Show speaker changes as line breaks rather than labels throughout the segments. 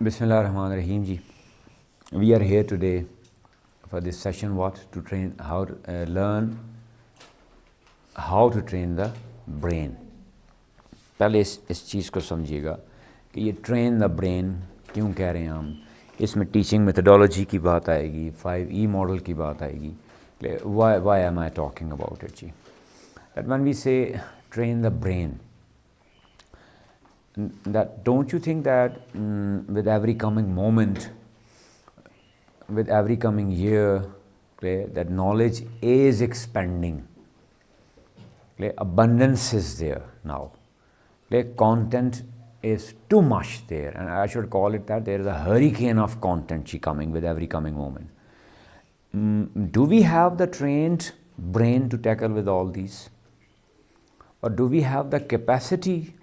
Bismillah ar-Rahman ar-Rahim ji. We are here today for this session to train how to learn how to train the brain. पहले इस चीज़ को समझिएगा कि ये train the brain क्यों कह रहे हैं हम. इसमें टीचिंग मेथडोलॉजी की बात आएगी, 5E मॉडल की बात आएगी. Why am I talking about it ji? That when we say train the brain, that don't you think that with every coming moment, with every coming year, that knowledge is expanding. Abundance is there now. Content is too much there, and I should call it that there is a hurricane of content coming with every coming moment. Do we have the trained brain to tackle with all these? Or do we have the capacity,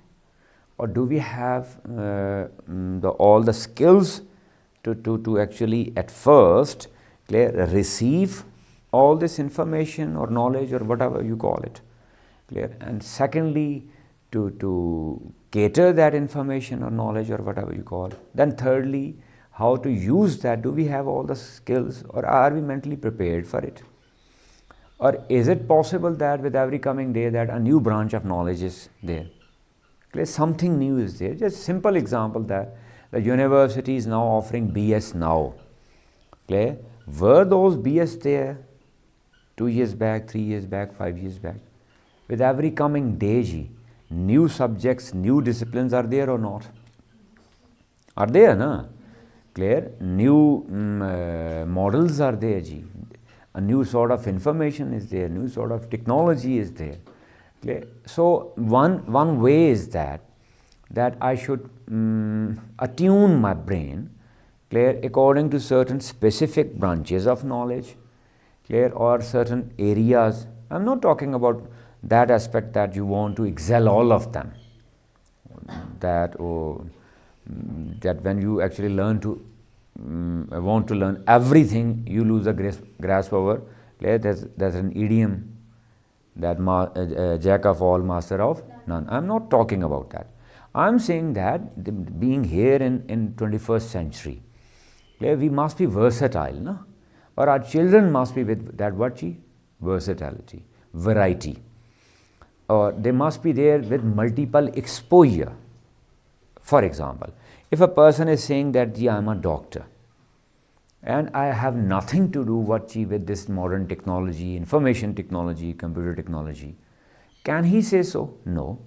or do we have all the skills to actually at first receive all this information or knowledge or whatever you call it, and secondly to cater that information or knowledge or whatever you call it. Then thirdly, how to use that. Do we have all the skills, or are we mentally prepared for it? Or is it possible that with every coming day that a new branch of knowledge is there? Something new is there. Just simple example that the university is now offering BS now. Were those BS there 2 years back, 3 years back, 5 years back? With every coming day, new subjects, new disciplines are there or not? Are there, na? Clear? New models are there, a new sort of information is there, new sort of technology is there. Clear? So one way is that I should attune my brain, clear, according to certain specific branches of knowledge, clear, or certain areas. I'm not talking about that aspect that you want to excel all of them, that when you actually learn to want to learn everything, you lose a grasp over. There's an idiom that jack of all, master of none. I'm not talking about that. I'm saying that being here in 21st century, we must be versatile, no? Or our children must be with that versatility, variety. Or they must be there with multiple exposure. For example, if a person is saying that I'm a doctor and I have nothing to do with this modern technology, information technology, computer technology, can he say so? No.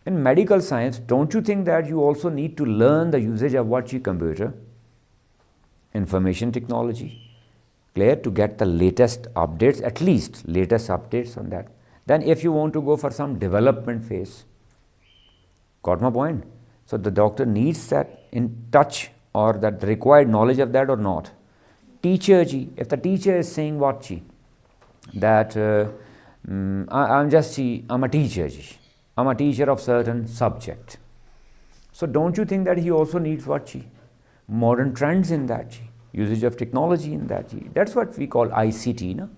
In medical science, don't you think that you also need to learn the usage of computer, information technology, clear, to get the latest updates, at least latest updates on that. Then if you want to go for some development phase, got my point? So the doctor needs that in touch or that required knowledge of that or not. Teacher, if the teacher is saying that I'm a teacher, I'm a teacher of certain subject. So don't you think that he also needs modern trends in that, usage of technology in that. That's what we call ICT, no?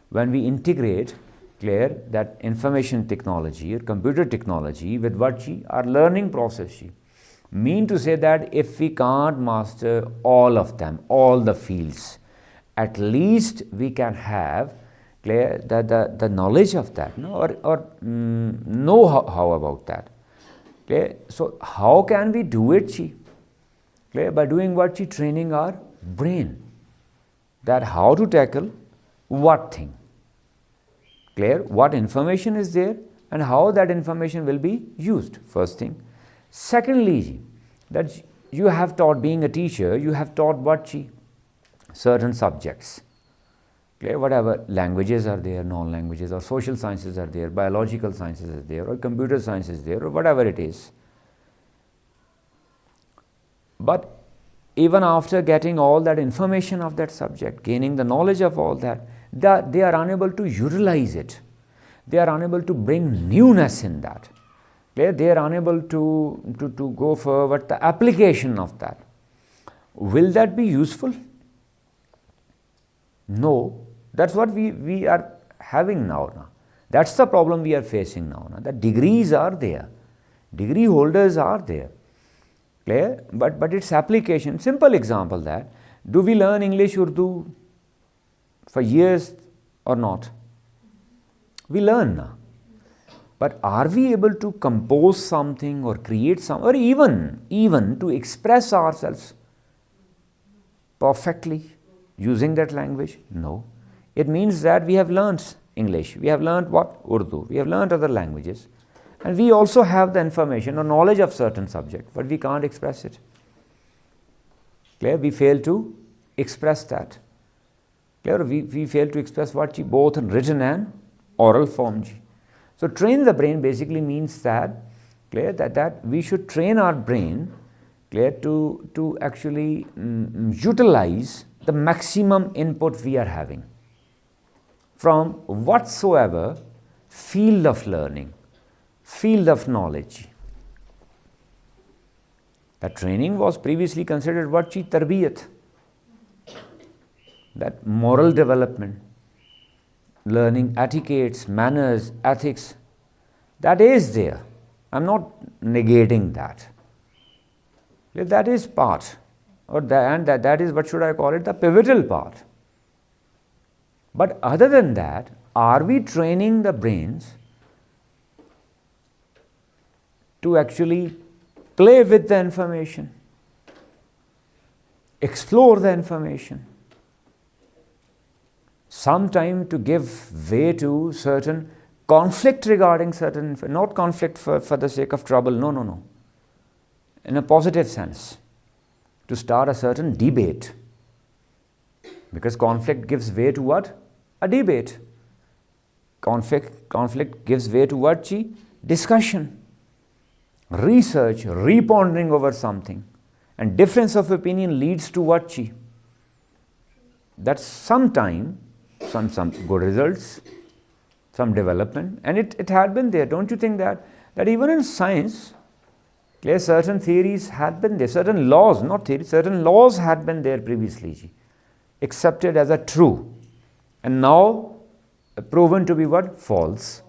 When we integrate, clear, that information technology or computer technology with our learning process. Mean to say that if we can't master all of them, all the fields, at least we can have clear the knowledge of that, no? Or know how about that. Clear? So how can we do it? Clear? By doing training our brain, that how to tackle what thing. Clear? What information is there and how that information will be used, first thing. Secondly, that you have taught, being a teacher, you have taught certain subjects. Clear? Whatever languages are there, non-languages, or social sciences are there, biological sciences are there, or computer science is there, or whatever it is. But even after getting all that information of that subject, gaining the knowledge of all that, they are unable to utilize it. They are unable to bring newness in that. They are unable to go forward the application of that. Will that be useful? No. That's what we are having now. That's the problem we are facing now. The degrees are there. Degree holders are there. Clear? But its application, simple example that, do we learn English, Urdu for years or not? We learn now. But are we able to compose something or create some, or even to express ourselves perfectly using that language? No. It means that we have learnt English. We have learnt what? Urdu. We have learnt other languages. And we also have the information or knowledge of certain subject, but we can't express it. Clear? We fail to express that. Clear? We fail to express what? Both in written and oral form. So train the brain basically means that, clear, that we should train our brain, clear, to actually utilize the maximum input we are having from whatsoever field of learning, field of knowledge. That training was previously considered what? Tarbiyat. That moral development, learning etiquettes, manners, ethics, that is there. I'm not negating that. That is part, that is, what should I call it, the pivotal part. But other than that, are we training the brains to actually play with the information, explore the information, sometime to give way to certain conflict regarding certain, not conflict for the sake of trouble, no. In a positive sense, to start a certain debate. Because conflict gives way to what? A debate. Conflict gives way to what? Discussion, research, repondering over something. And difference of opinion leads to what? That's sometime some good results, some development, and it had been there. Don't you think that even in science, clear, certain theories had been there, certain laws, not theories, certain laws had been there previously, accepted as a true, and now proven to be what? False.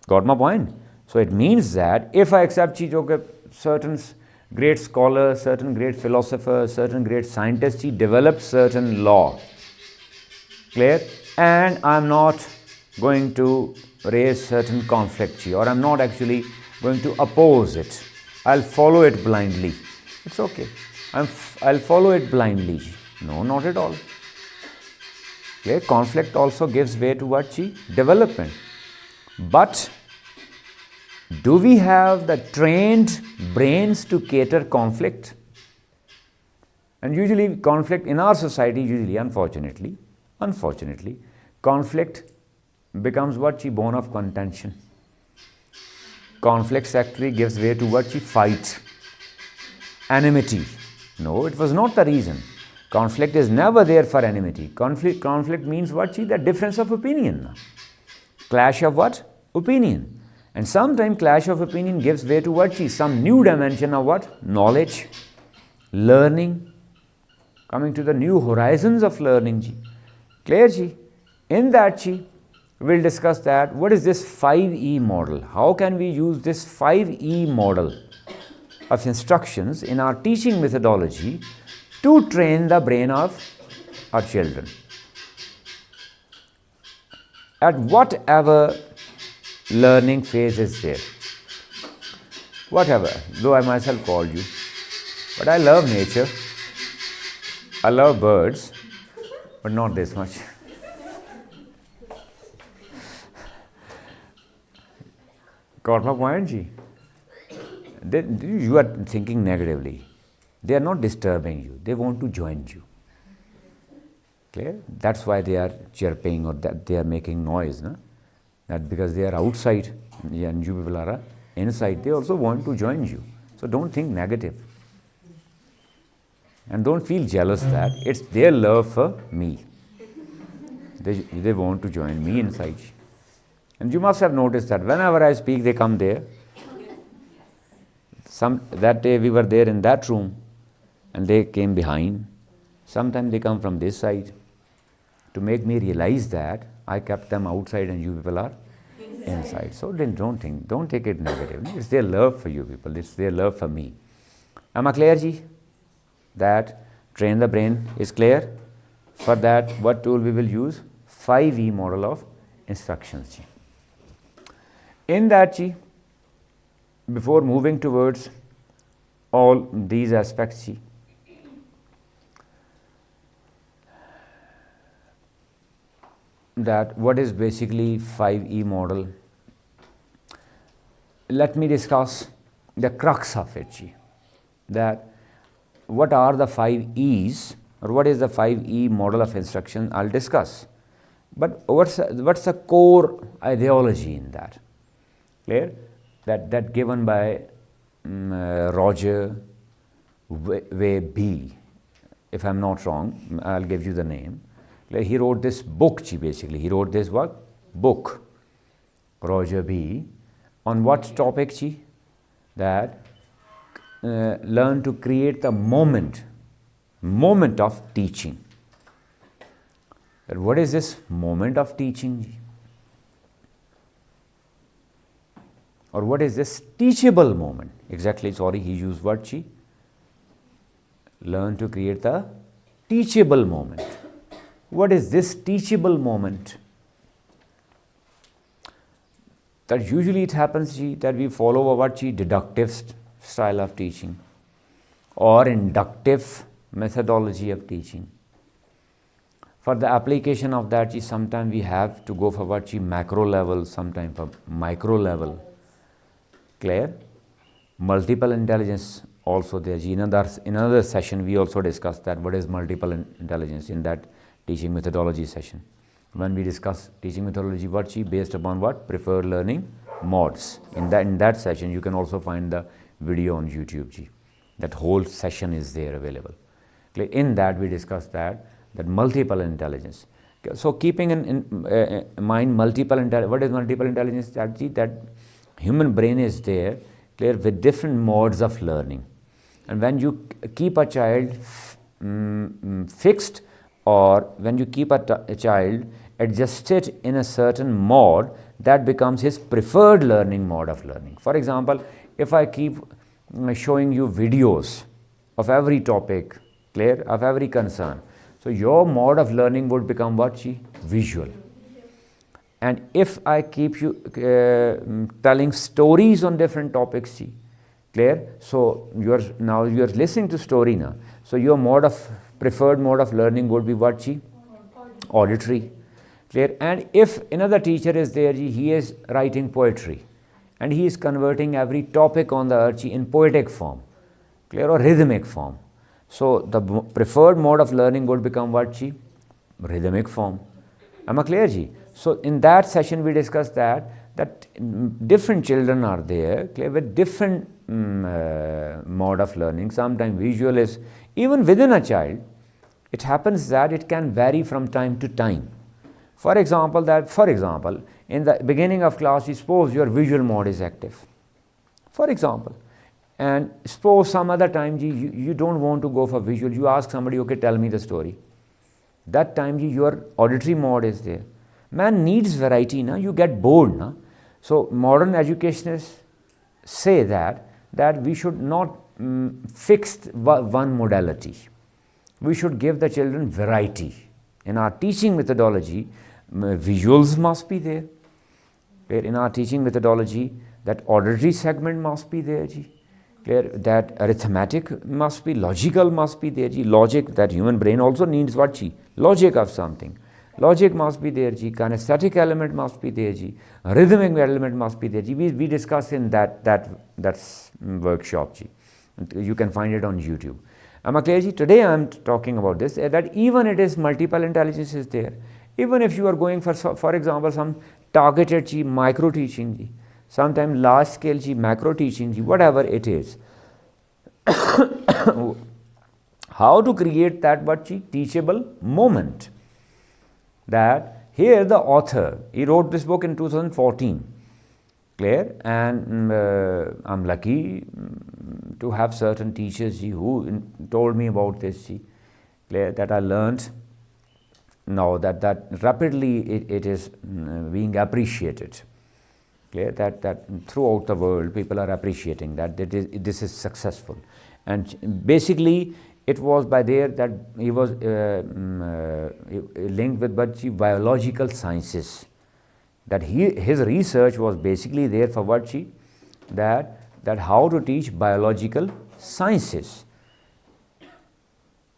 Got my point? So it means that if I accept certain great scholars, certain great philosophers, certain great scientists, developed certain law, clear, and I'm not going to raise certain conflict, or I'm not actually going to oppose it. I'll follow it blindly. It's okay. I'll follow it blindly. No, not at all. Okay, conflict also gives way to what? Development. But do we have the trained brains to cater conflict? And usually conflict in our society, unfortunately, conflict becomes what? Bone of contention. Conflict actually gives way to what? Fight, enmity. No, it was not the reason. Conflict is never there for enmity. Conflict means what? The difference of opinion. Clash of what? Opinion. And sometimes clash of opinion gives way to what? Some new dimension of what? Knowledge, learning, coming to the new horizons of learning. Clear? In that, we'll discuss that. What is this 5E model? How can we use this 5E model of instructions in our teaching methodology to train the brain of our children? At whatever learning phase is there. Whatever, though I myself called you. But I love nature. I love birds, but not this much. Got my point, you are thinking negatively. They are not disturbing you. They want to join you. Clear? That's why they are chirping or that they are making noise. No? That because they are outside and you people are inside, they also want to join you. So don't think negative. And don't feel jealous that it's their love for me. They want to join me inside. And you must have noticed that whenever I speak, they come there. That day we were there in that room and they came behind. Sometimes they come from this side to make me realize that I kept them outside and you people are inside. So then don't take it negatively. It's their love for you people. It's their love for me. Am I clear, ji? That train the brain is clear. For that, what tool we will use? 5E model of instructions, ji. In that, ji, before moving towards all these aspects, ji, that what is basically 5E model, let me discuss the crux of it, ji. That what are the 5 E's or what is the 5E model of instruction, I'll discuss. But what's the core ideology in that? Clear? That given by Roger B. If I'm not wrong, I'll give you the name. He wrote this book, basically. He wrote this what? Book, Roger B. On what topic, that learn to create the moment of teaching. But what is this moment of teaching? Or what is this teachable moment? Exactly, sorry, he used what, learn to create the teachable moment. What is this teachable moment? That usually it happens, that we follow a what, deductive style of teaching or inductive methodology of teaching. For the application of that, sometimes we have to go for what, macro level, sometimes for micro level. Clear? Multiple intelligence also there. In another session, we also discussed that what is multiple intelligence in that teaching methodology session. When we discuss teaching methodology, what, based upon what? Preferred learning modes. In that session, you can also find the video on YouTube. That whole session is there available. In that, we discussed that multiple intelligence. So keeping in mind multiple intelligence, what is multiple intelligence? That human brain is there, clear, with different modes of learning. And when you keep a child fixed, or when you keep a child adjusted in a certain mode, that becomes his preferred learning mode of learning. For example, if I keep showing you videos of every topic, clear, of every concern, so your mode of learning would become what, visual. And if I keep you telling stories on different topics, clear, so you are listening to story now, so your preferred mode of learning would be what, auditory. Clear? And if another teacher is there, he is writing poetry and he is converting every topic on the earth in poetic form, clear, or rhythmic form. So the preferred mode of learning would become what, rhythmic form. Am I clear, ji? So in that session we discussed that different children are there, clear, with different mode of learning. Sometimes visual is, even within a child, it happens that it can vary from time to time. For example, in the beginning of class, suppose your visual mode is active. For example, and suppose some other time you don't want to go for visual, you ask somebody, okay, tell me the story. That time your auditory mode is there. Man needs variety, na? You get bored. Na? So modern educationists say that we should not fix one modality. We should give the children variety. In our teaching methodology, visuals must be there. In our teaching methodology, that auditory segment must be there. Clear? That arithmetic must be, logical must be there. Logic, that human brain also needs what? Logic of something. Logic must be there. Kinesthetic element must be there. Rhythmic element must be there. We discussed in that workshop. You can find it on YouTube. Today I am talking about this, that even it is multiple intelligence is there. Even if you are going for example, some targeted micro teaching, sometimes large scale macro teaching, whatever it is. How to create that teachable moment? That here the author, he wrote this book in 2014. Clear? And I'm lucky to have certain teachers who told me about this, clear, that I learned now that rapidly it is being appreciated. Clear that throughout the world people are appreciating that this is successful, and basically it was by there that he was linked with biological sciences. That his research was basically there for that how to teach biological sciences.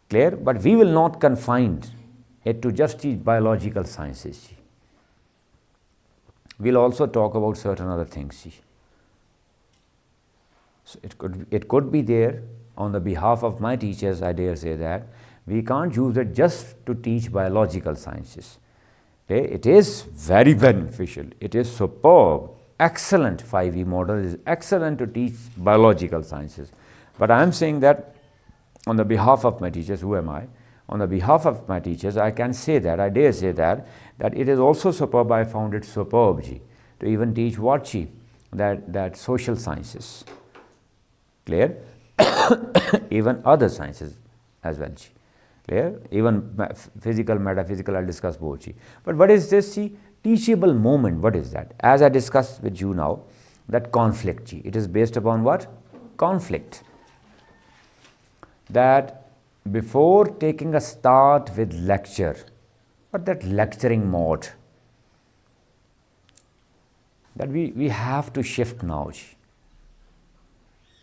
Clear? But we will not confine it to just teach biological sciences. We'll also talk about certain other things. So it could be there on the behalf of my teachers, I dare say that we can't use it just to teach biological sciences. Okay? It is very beneficial. It is superb, excellent 5E model is excellent to teach biological sciences. But I am saying that on the behalf of my teachers, who am I? On the behalf of my teachers, I can say that, I dare say that it is also superb. I found it superb to even teach that social sciences. Clear? Even other sciences as well. Clear? Even physical, metaphysical, I'll discuss both. But what is this? Teachable moment, what is that? As I discussed with you now, that conflict. It is based upon what? Conflict. That before taking a start with lecture, or that lecturing mode, that we have to shift now.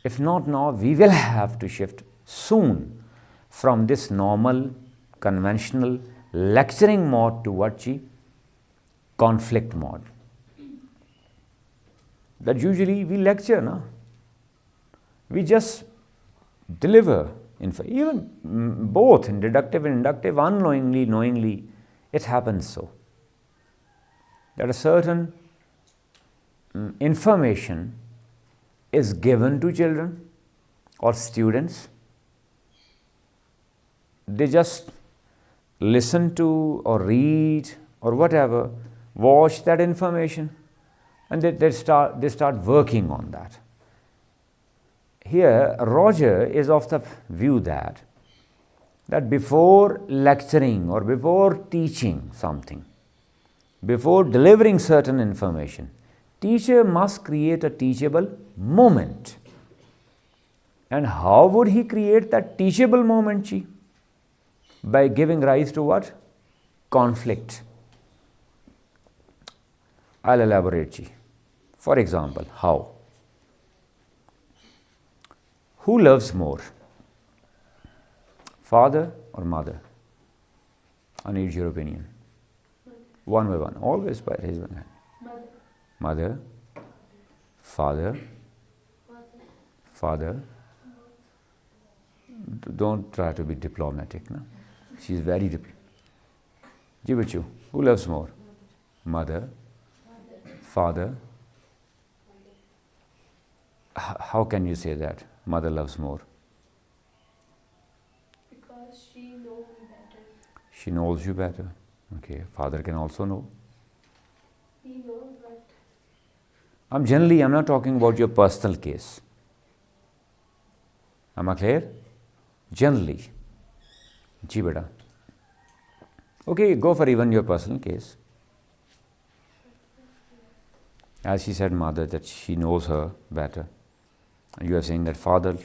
If not now, we will have to shift soon from this normal, conventional lecturing mode to what? Conflict mode. That usually we lecture, no? We just deliver. Even both in deductive and inductive, unknowingly, knowingly, it happens so. That a certain information is given to children or students. They just listen to or read or whatever, watch that information, and they start working on that. Here, Roger is of the view that before lecturing or before teaching something, before delivering certain information, teacher must create a teachable moment. And how would he create that teachable moment? By giving rise to what? Conflict. I'll elaborate. For example, how? Who loves more? Father or mother? I need your opinion. One by one, always by raise one hand. Mother. Father. Father. Don't try to be diplomatic. No? She's very diplomatic. Jibachu, who loves more? Mother. Father. How can you say that? Mother loves more.
Because she knows me better.
She knows you better. Okay. Father can also know.
He knows, but
I'm not talking about your personal case. Am I clear? Generally. Ji beta. Okay, go for even your personal case. As she said, mother, that she knows her better. And you are saying that father,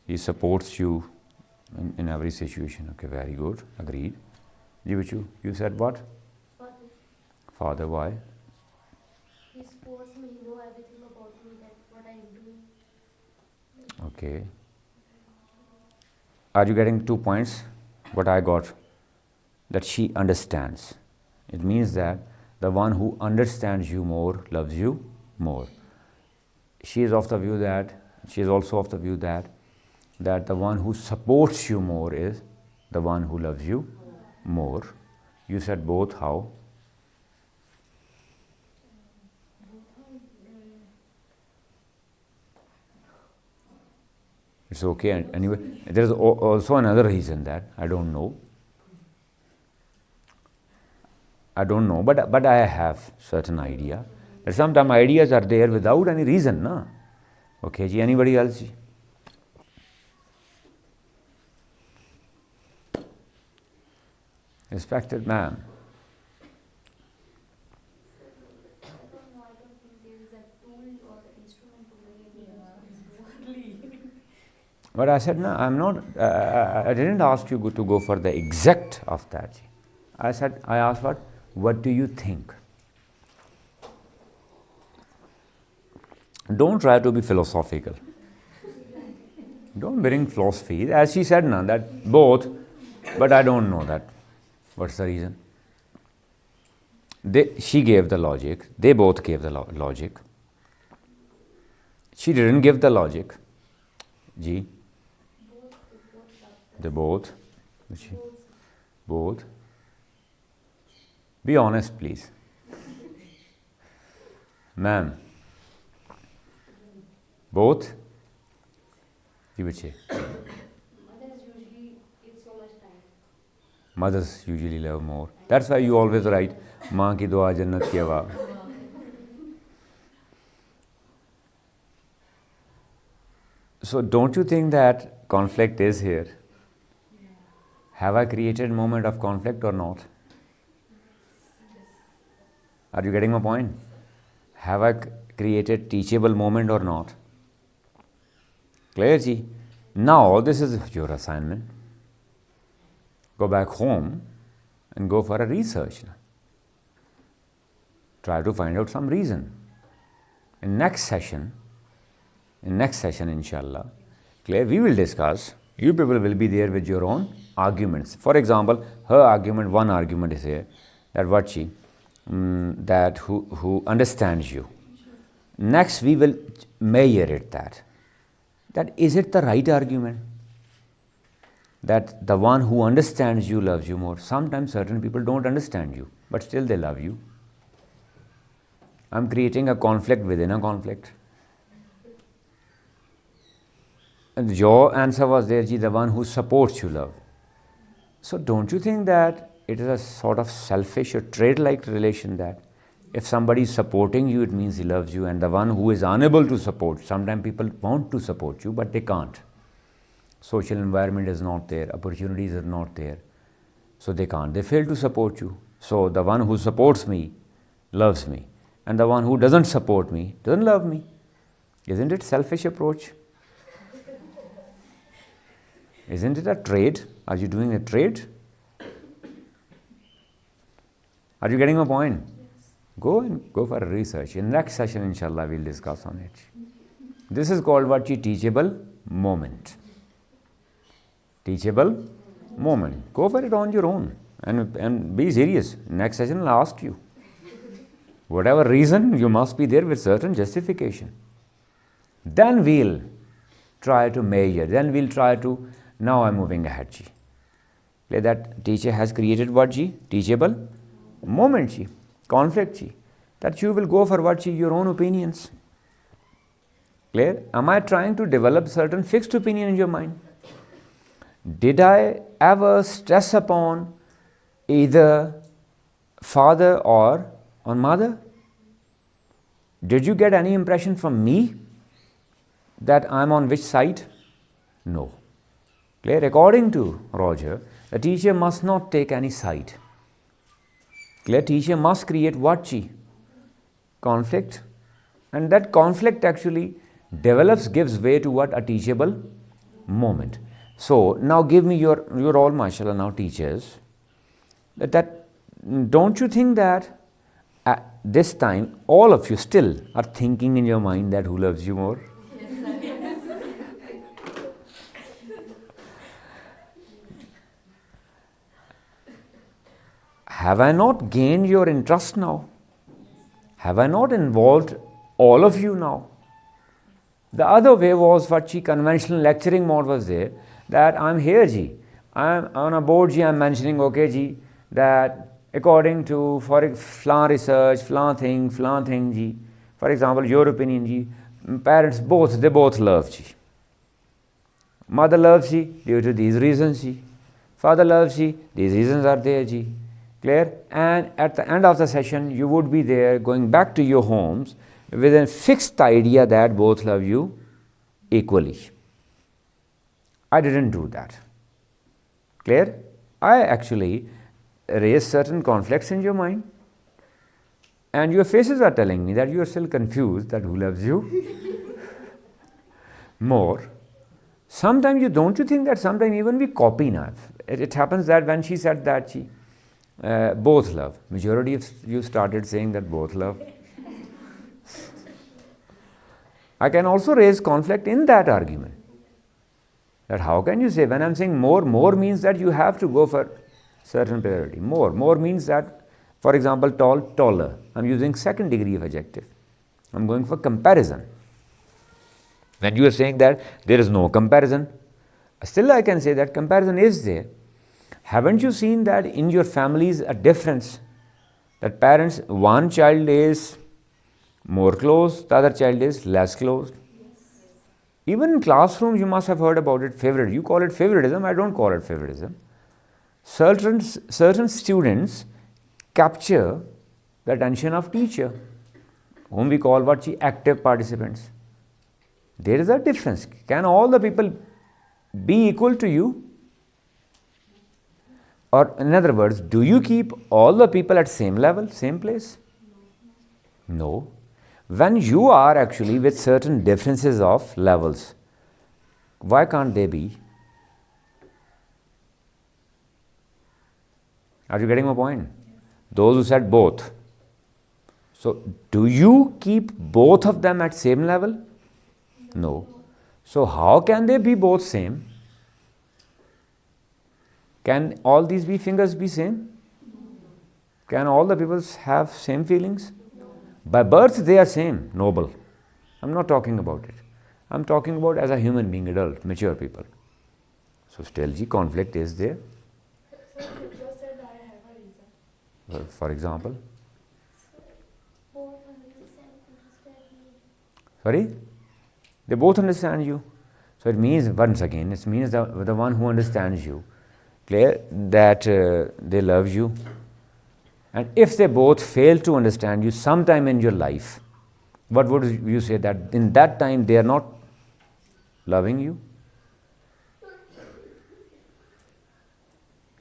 he supports you in every situation. Okay, very good. Agreed. Jivachu, you said what?
Father.
Father, why?
He supports me. He knows everything about me, that what I am doing.
Okay. Are you getting 2 points? What I got? That she understands. It means that the one who understands you more loves you more. She is of the view that, she is also of the view that the one who supports you more is the one who loves you more. You said both, how? It's okay. And anyway, there is also another reason that I don't know. But I have certain idea. That sometimes ideas are there without any reason, no? Okay, ji, anybody else? Ji? Respected ma'am. But I said, no, I'm not, I didn't ask you to go for the exact of that. I said, I asked what do you think? Don't try to be philosophical. Don't bring philosophy. As she said, no, that both, but I don't know that. What's the reason? She gave the logic. They both gave the logic. She didn't give the logic. Ji. They both. Both. Be honest, please. Ma'am. Both? जी बच्चे. Mothers usually love more. That's why you always write, माँ की दुआ जन्नत की हवा. So don't you think that conflict is here? Have I created a moment of conflict or not? Are you getting my point? Have I created teachable moment or not? Clear, ji? Now this is your assignment. Go back home and go for a research. Try to find out some reason. In next session, inshallah, clear, we will discuss. You people will be there with your own arguments. For example, her argument, one argument is here, that what she, that who understands you. Next, we will measure it that is it the right argument? That the one who understands you loves you more. Sometimes certain people don't understand you, but still they love you. I'm creating a conflict within a conflict. And your answer was there, ji, the one who supports you love. So don't you think that it is a sort of selfish or trade-like relation, that if somebody is supporting you, it means he loves you, and the one who is unable to support, sometimes people want to support you, but they can't. Social environment is not there, opportunities are not there, so they can't. They fail to support you. So the one who supports me loves me, and the one who doesn't support me doesn't love me. Isn't it selfish approach? Isn't it a trade? Are you doing a trade? Are you getting my point? Yes. Go for a research. In next session, inshallah, we'll discuss on it. This is called what? Teachable moment. Teachable moment. Go for it on your own and be serious. Next session, I'll ask you. Whatever reason, you must be there with certain justification. Then we'll try to measure. Then we'll try to. Now I'm moving ahead, ji. That teacher has created what, ji? Teachable moment, ji. Conflict, ji. That you will go for what, ji? Your own opinions. Clear? Am I trying to develop certain fixed opinion in your mind? Did I ever stress upon either father or on mother? Did you get any impression from me that I'm on which side? No. Clear? According to Roger, the teacher must not take any side. Clear? Teacher must create what, ji? Conflict. And that conflict actually develops, gives way to what? A teachable moment. So now give me you're all mashallah now teachers. That don't you think that at this time all of you still are thinking in your mind that who loves you more? Have I not gained your interest now? Have I not involved all of you now? The other way was what she conventional lecturing mode was there, that I'm here, ji. I'm on a board, ji, I'm mentioning, okay, ji, that according to for flan research, flan thing, ji. For example, your opinion, ji, parents they both love, ji. Mother loves, ji, due to these reasons, ji. Father loves, ji, these reasons are there, ji. Clear? And at the end of the session, you would be there going back to your homes with a fixed idea that both love you equally. I didn't do that. Clear? I actually raised certain conflicts in your mind, and your faces are telling me that you are still confused that who loves you more. Sometimes don't you think that sometimes even we copy now? It happens that when she said that she both love. Majority of you started saying that both love. I can also raise conflict in that argument. That how can you say, when I'm saying more means that you have to go for certain priority. More means that, for example, tall, taller. I'm using second degree of adjective. I'm going for comparison. When you are saying that there is no comparison, still I can say that comparison is there. Haven't you seen that in your families a difference? That parents, one child is more close, the other child is less close. Even in classrooms, you must have heard about it, favorite. You call it favoritism, I don't call it favoritism. Certain students capture the attention of teacher, whom we call active participants. There is a difference. Can all the people be equal to you? Or in other words, do you keep all the people at same level, same place? No. When you are actually with certain differences of levels, why can't they be? Are you getting my point? Those who said both. So, do you keep both of them at same level? No. So, how can they be both same? Can all these fingers be same? Can all the people have same feelings? By birth they are same, noble. I'm not talking about it. I'm talking about as a human being, adult, mature people. So still conflict is there.
So you just said I have a reason.
For example?
Both understand me.
Sorry? They both understand you. So it means, once again, it means the one who understands you, clear that they love you. And if they both fail to understand you sometime in your life, what would you say? That in that time they are not loving you?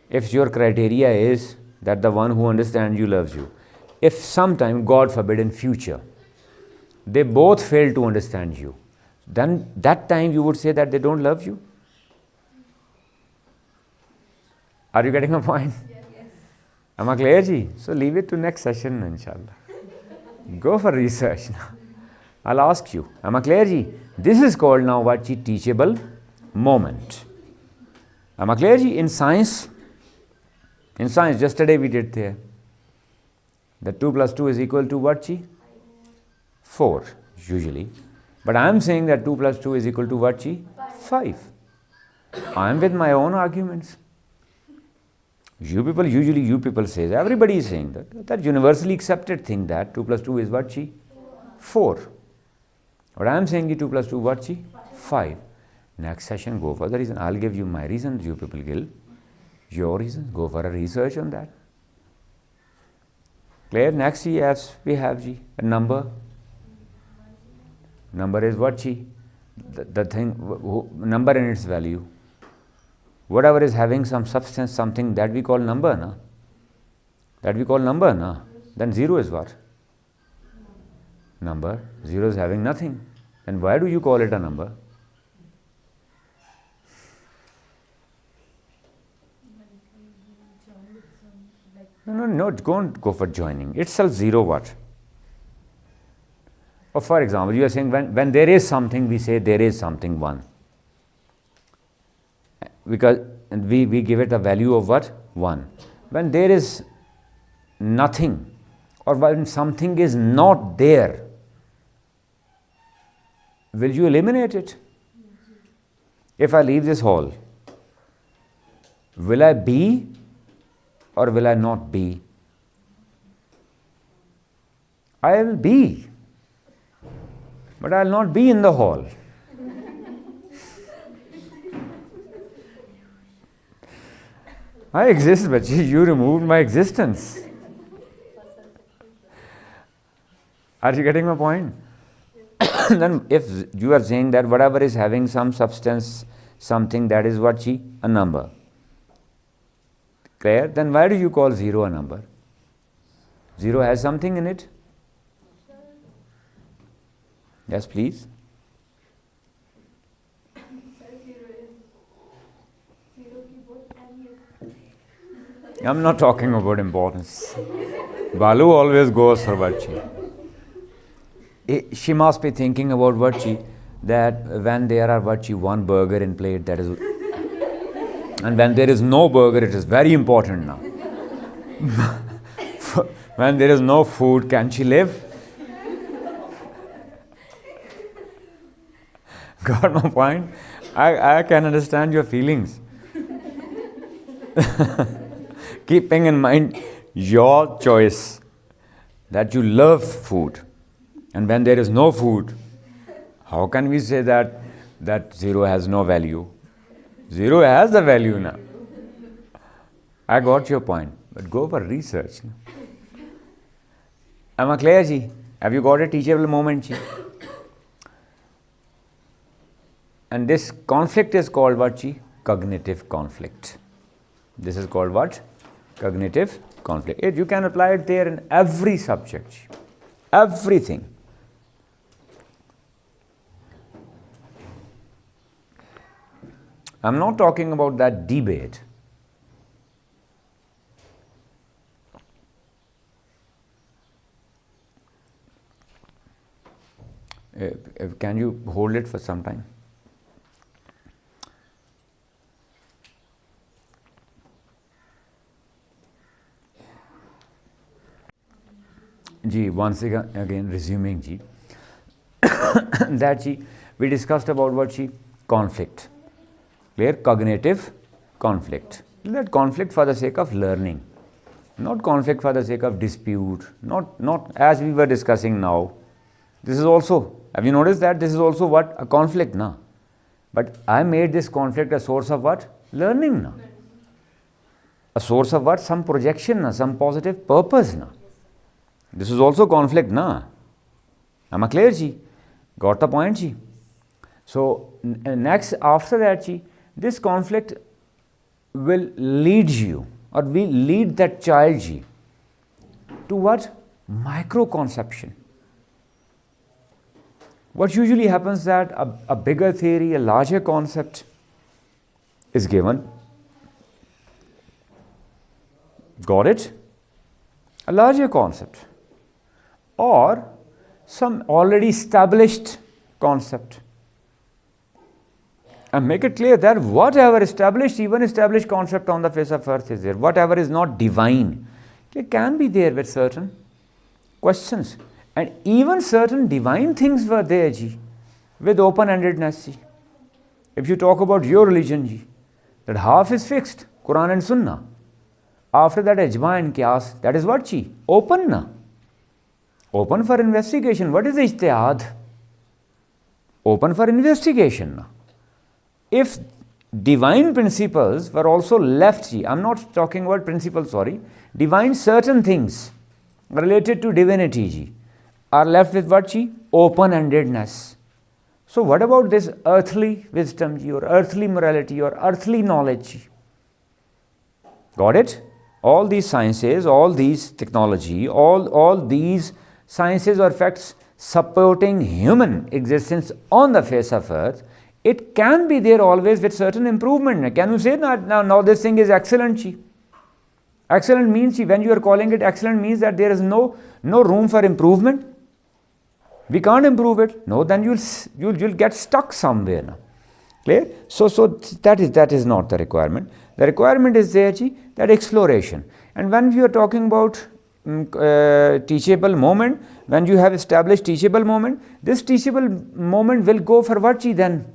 If your criteria is that the one who understands you loves you, if sometime, God forbid, in future, they both fail to understand you, then that time you would say that they don't love you? Are you getting my point? Am I clear, ji? So leave it to next session, inshallah. Go for research now. I'll ask you, am I clear, ji? This is called now teachable moment. Am I clear, ji? In science, yesterday we did there. The 2 plus 2 is equal to what, ji? 4, usually. But I am saying that 2 plus 2 is equal to what, ji? 5. I am with my own arguments. You people say, everybody is saying that universally accepted thing that 2 plus 2 is what, chi? 4. But I am saying 2 plus 2 what, chi? 5. Next session, go for the reason. I'll give you my reasons, you people give your reasons. Go for a research on that. Clear? Next, yes, we have ji, a number. Number is what, chi? The thing, number and its value. Whatever is having some substance, something that we call number, na? That we call number, na? Then 0 is what? Number. 0 is having nothing. Then why do you call it a number? No, don't go for joining. Itself 0 what? Or for example, you are saying when there is something, we say there is something 1. Because we give it a value of what? 1. When there is nothing, or when something is not there, will you eliminate it? If I leave this hall, will I be or will I not be? I will be, but I will not be in the hall. I exist, but you removed my existence. Are you getting my point? Then if you are saying that whatever is having some substance, something, that is what, a number. Clear? Then why do you call 0 a number? 0 has something in it? Yes, please.
Sir, 0
I'm not talking about importance. Balu always goes for Vachi. She must be thinking about Vachi, that when there are Vachi, one burger in plate, that is, and when there is no burger, it is very important now. When there is no food, can she live? Got my point? I can understand your feelings. Keeping in mind your choice that you love food, and when there is no food, how can we say that zero has no value? Zero has the value now. I got your point, but go for research. Am I clear, ji? Have you got a teachable moment, ji? And this conflict is called what, ji? Cognitive conflict. This is called what? Cognitive conflict. You can apply it there in every subject, ji. Everything. I'm not talking about that debate. Can you hold it for some time? Ji, once again resuming, ji, that ji, we discussed about what, ji? Conflict. Clear? Cognitive conflict. That conflict for the sake of learning, not conflict for the sake of dispute, not as we were discussing now. This is also, have you noticed that this is also what? A conflict, na? But I made this conflict a source of what? Learning, na? A source of what? Some projection, na? Some positive purpose, na? This is also conflict, na? Am I clear, ji? Got the point, ji? So, next, after that, ji, this conflict will lead you, or will lead that child, ji, to what? Micro-conception. What usually happens that a bigger theory, a larger concept is given. Got it? A larger concept. Or some already established concept. And make it clear that whatever established, even established concept on the face of earth is there. Whatever is not divine, it can be there with certain questions. And even certain divine things were there, ji, with open-endedness, ji. If you talk about your religion, ji, that half is fixed, Quran and Sunnah. After that, Ijma and Qiyas, that is what, ji? Open, na? Open for investigation. What is ijtihad? Open for investigation, na? If divine principles were also left, ji, I'm not talking about principles, sorry, divine certain things related to divinity, ji, are left with what, ji? Open-endedness. So what about this earthly wisdom, ji, or earthly morality, or earthly knowledge, ji? Got it? All these sciences, all these technology, all these sciences or facts supporting human existence on the face of earth, it can be there always with certain improvement. Can you say now this thing is excellent, ji? Excellent means, ji, when you are calling it excellent means that there is no room for improvement. We can't improve it. No, then you'll get stuck somewhere now. Clear? So that is not the requirement. The requirement is there, ji, that exploration. And when we are talking about teachable moment, when you have established teachable moment, this teachable moment will go for what, ji, then?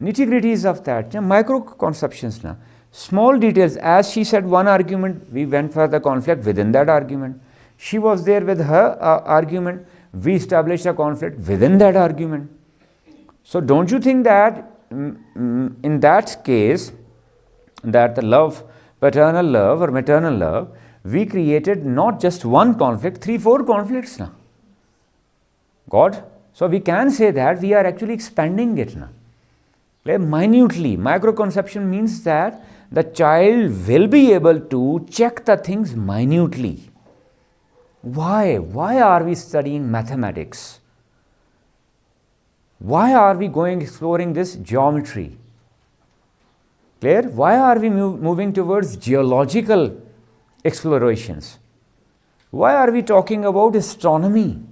Nitty-gritties of that, micro-conceptions now. Small details, as she said one argument, we went for the conflict within that argument. She was there with her argument, we established a conflict within that argument. So don't you think that in that case, that the love, paternal love or maternal love, we created not just one conflict, 3-4 conflicts now. God? So we can say that we are actually expanding it now. Minutely, micro-conception means that the child will be able to check the things minutely. Why? Why are we studying mathematics? Why are we exploring this geometry? Clear? Why are we moving towards geological explorations. Why are we talking about astronomy?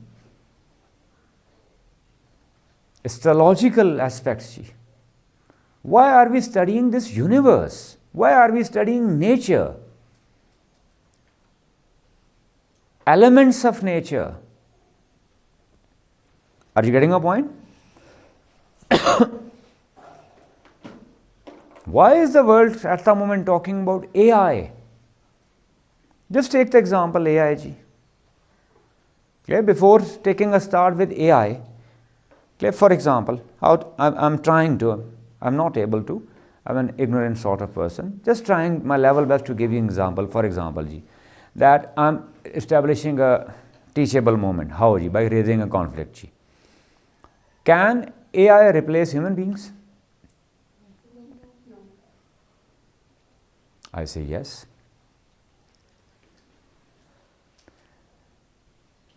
Astrological aspects. Why are we studying this universe? Why are we studying nature? Elements of nature. Are you getting a point? Why is the world at the moment talking about AI? Just take the example AI. Okay, before taking a start with AI, okay, for example, I'm not able to, I'm an ignorant sort of person, just trying my level best to give you an example. For example, that I'm establishing a teachable moment. How? By raising a conflict. Can AI replace human beings? I say yes.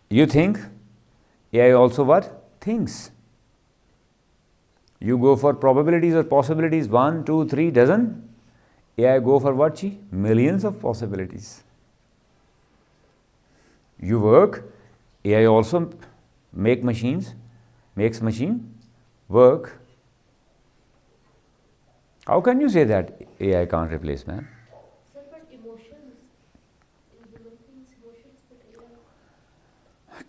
You think AI also what? Thinks. You go for probabilities or possibilities, 1, 2, 3, dozen. AI go for what? Millions of possibilities. You work, AI also makes machine work. How can you say that AI can't replace man?
Sir, but emotions, in human beings, emotions, but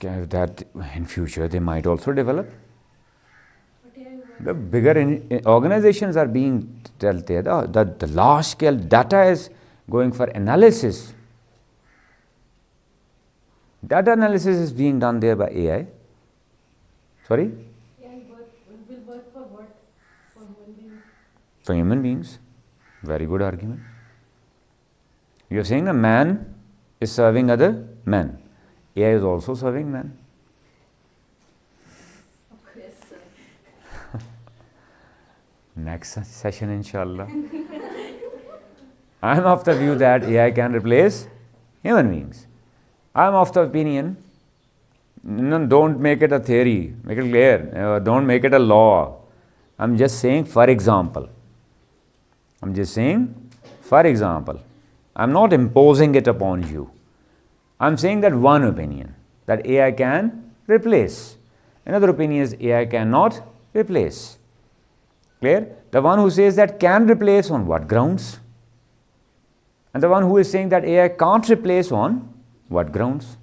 AI.
Okay, that in future they might also develop.
But AI works.
The bigger organizations are being dealt there. The large scale data is going for analysis. Data analysis is being done there by AI. Sorry?
AI will work for what? For human beings.
For human beings. Very good argument. You are saying a man is serving other men. AI is also serving men.
Yes, sir.
Next session, inshallah. I am of the view that AI can replace human beings. I am of the opinion, no, don't make it a theory, make it clear, don't make it a law. I am just saying, for example. I am just saying, for example. I am not imposing it upon you. I am saying that one opinion, that AI can replace. Another opinion is AI cannot replace. Clear? The one who says that can replace on what grounds? And the one who is saying that AI can't replace on what grounds?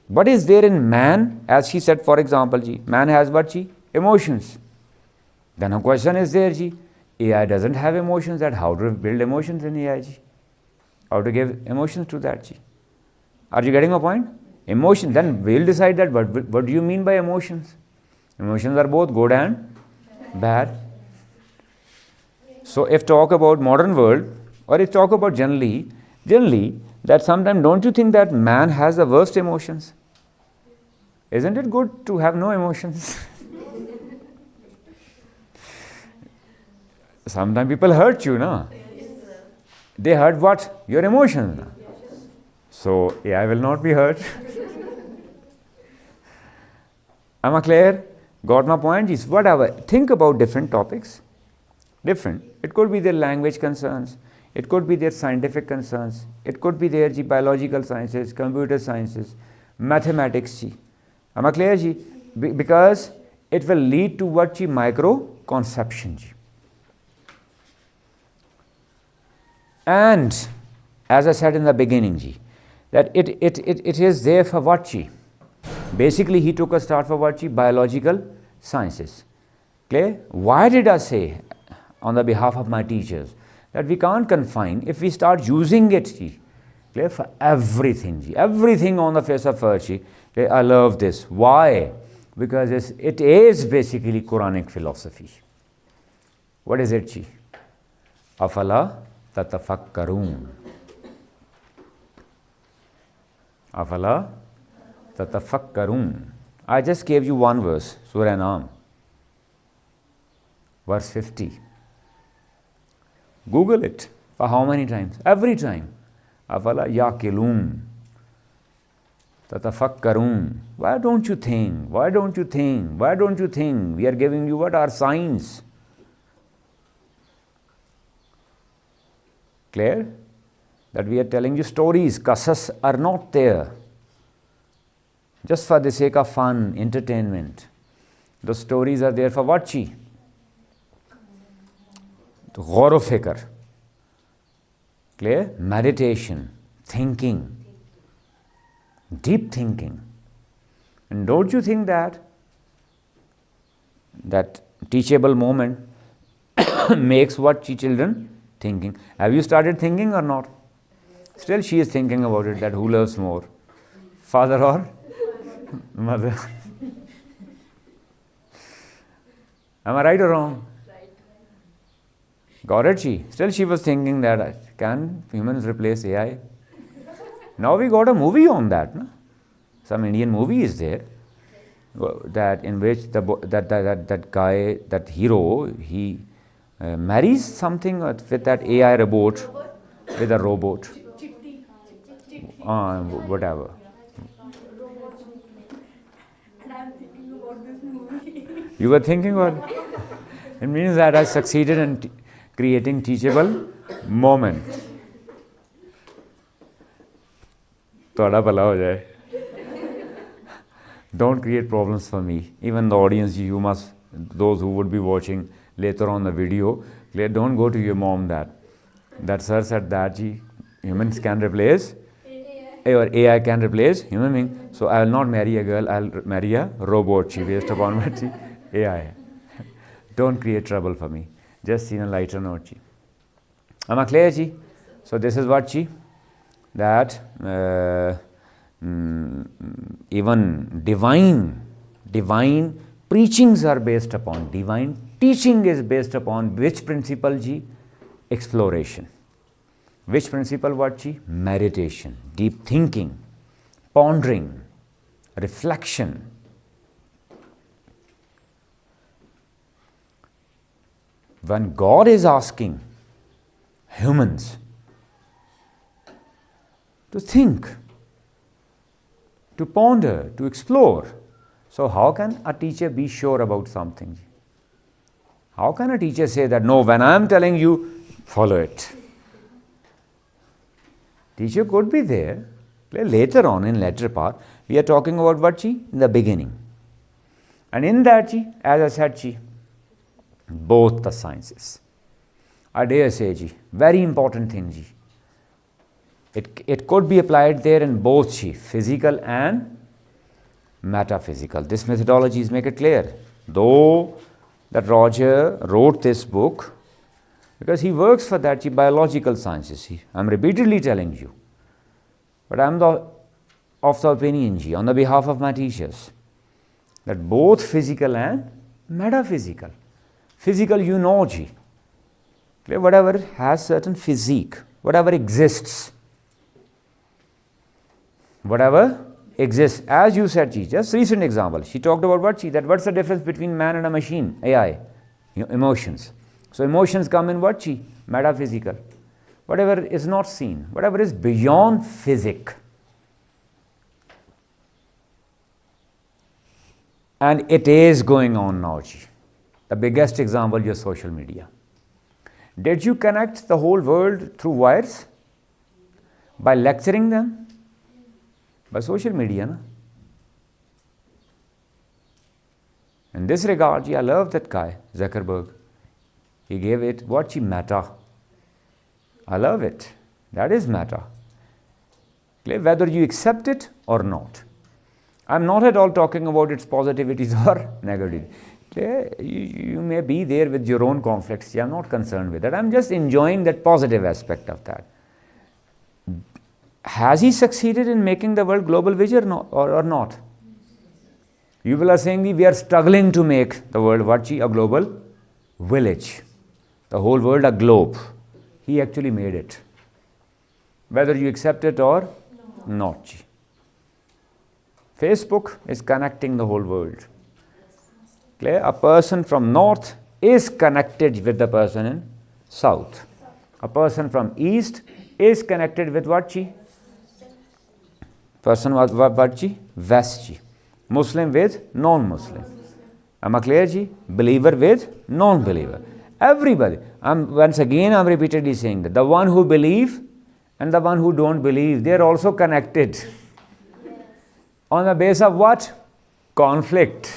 What is there in man? As she said, for example, man has what? Emotions. Then a question is there, AI doesn't have emotions, that how to build emotions in AI? How to give emotions to that? Are you getting a point? Emotion, then we'll decide that what do you mean by emotions? Emotions are both good and bad. So if talk about modern world, or if talk about generally, that sometimes don't you think that man has the worst emotions? Isn't it good to have no emotions? Sometimes people hurt you, no? They hurt what? Your emotions. No? So AI will not be hurt. Am I clear? Got my point? Is whatever. Think about different topics. Different. It could be their language concerns. It could be their scientific concerns. It could be their biological sciences, computer sciences, mathematics. Am I clear? Because it will lead to what? Micro conception. And as I said in the beginning, that it is there for what? Basically, he took a start for what? Biological sciences. Clear? Why did I say on the behalf of my teachers that we can't confine, if we start using it, clear, for everything on the face of earth, I love this. Why? Because it is basically Quranic philosophy. What is it? Afala tatafakkarun. Afala tatafakkarun. I just gave you one verse, Surah Naam, verse 50. Google it. For how many times? Every time. Afala yaqilun. Tatafakkarun. Why don't you think? Why don't you think? Why don't you think? We are giving you what are signs. Clear? that we are telling you stories. Qasas are not there just for the sake of fun, entertainment. Those stories are there for what, chi? Ghaur o fikr. Clear? Meditation, thinking, deep thinking. And don't you think that teachable moment makes what children thinking? Have you started thinking or not? Still she is thinking about it, that who loves more, father or mother? Am I right or wrong? Got it, she? Still she was thinking that, can humans replace AI? Now we got a movie on that. No? Some Indian movie is there, that in which that guy, that hero, he marries something with that AI robot, with a robot. Whatever.
And I'm thinking about this movie.
You were thinking about it? It means that I succeeded in creating teachable moment. Thoda bhala ho jaye. Don't create problems for me. Even the audience, you must, those who would be watching later on the video, don't go to your mom that sir said that humans can replace, or AI can replace human being. So I will not marry a girl, I will marry a robot based upon what AI. Don't create trouble for me. Just in a lighter note. Am I clear, ji? So this is what, ji? That even divine preachings are based upon, divine teaching is based upon which principle, ji? Exploration. Which principle, what, ji? Meditation, deep thinking, pondering, reflection. When God is asking humans to think, to ponder, to explore, so how can a teacher be sure about something? How can a teacher say that, no, when I am telling you, follow it? Teacher could be there. Later on, in later part, we are talking about what, chi? In the beginning. And in that, chi, as I said, chi, both the sciences. I dare say, ji, very important thing, ji. It could be applied there in both, ji, physical and metaphysical. This methodology is make it clear. Though that Roger wrote this book, because he works for that, ji, biological sciences. I'm repeatedly telling you. But I'm of the opinion, ji, on the behalf of my teachers, that both physical and metaphysical. Physical, you know, ji. Whatever has certain physique, whatever exists, as you said, ji, just recent example, she talked about what, ji? That what's the difference between man and a machine, AI, emotions. So emotions come in what, ji? Metaphysical. Whatever is not seen, whatever is beyond physic. And it is going on now, ji. The biggest example, your social media. Did you connect the whole world through wires? By lecturing them? By social media, na? In this regard, I love that guy, Zuckerberg. He gave it, what, he meta. I love it. That is meta. Whether you accept it or not. I'm not at all talking about its positivities or negativities. You may be there with your own conflicts. I'm not concerned with that. I'm just enjoying that positive aspect of that. Has he succeeded in making the world global vision or not? You will are saying we are struggling to make the world what, a global village. The whole world a globe. He actually made it. Whether you accept it or not. Facebook is connecting the whole world. Clear? A person from north is connected with the person in south. A person from east is connected with what, chi? Person what, chi? West, chi. Muslim with non-Muslim. Am I clear, ji? Believer with non-believer. Everybody. Once again, I'm repeatedly saying that the one who believes and the one who don't believe, they are also connected. On the base of what? Conflict.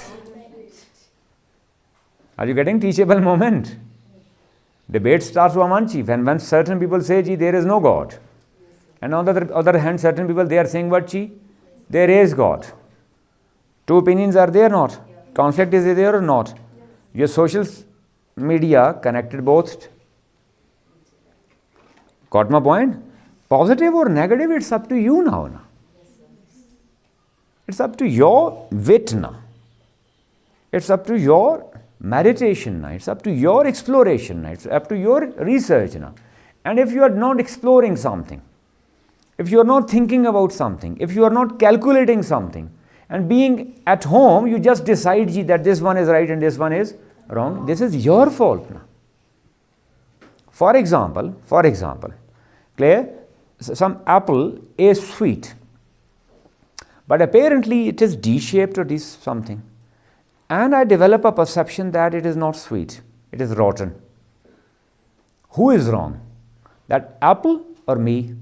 Are you getting teachable moment? Debate starts from one chief, and when certain people say, "Ji, there is no God," and on the other hand, certain people they are saying, "What, Ji? There is God." Two opinions are there, not? Conflict is there or not? Your social media connected both. Got my point? Positive or negative, it's up to you now. It's up to your wit now. It's up to your meditation now. It's up to your exploration now. It's up to your research now. And if you are not exploring something, if you are not thinking about something, if you are not calculating something, and being at home, you just decide that this one is right and this one is wrong, this is your fault now. For example, clear? Some apple is sweet, but apparently it is D-shaped or this something. And I develop a perception that it is not sweet, it is rotten. Who is wrong? That apple or me?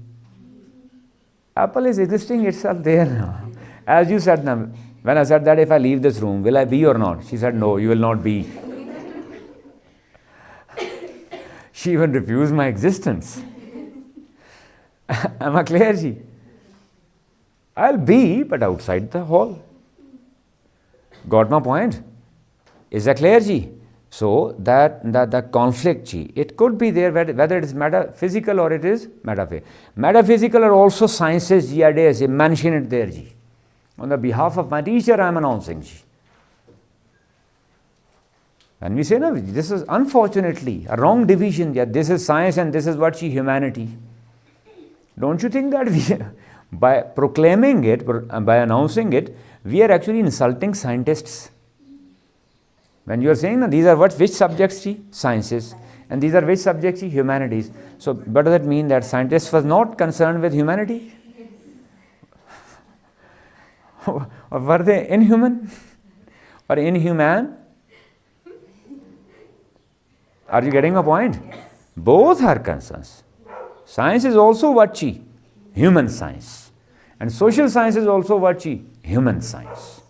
Apple is existing itself there now. As you said now, when I said that if I leave this room, will I be or not? She said, no, you will not be. She even refused my existence. Am I clear, ji? I'll be, but outside the hall. Got my point? Is that clear, ji? So that conflict, ji, it could be there whether it is metaphysical or it is metaphysical. Metaphysical are also sciences, ji, I mention it there, ji. On the behalf of my teacher, I am announcing, ji. When we say, no, this is unfortunately a wrong division, yeah, this is science and this is what humanity. Don't you think that we, by proclaiming it, by announcing it, we are actually insulting scientists? When you are saying, no, these are which subjects? Sciences. And these are which subjects? Humanities. So, what does that mean? That scientists was not concerned with humanity? Or were they inhuman? Or inhuman? Are you getting a point? Both are concerns. Science is also what? Human science. And social science is also what? Human science.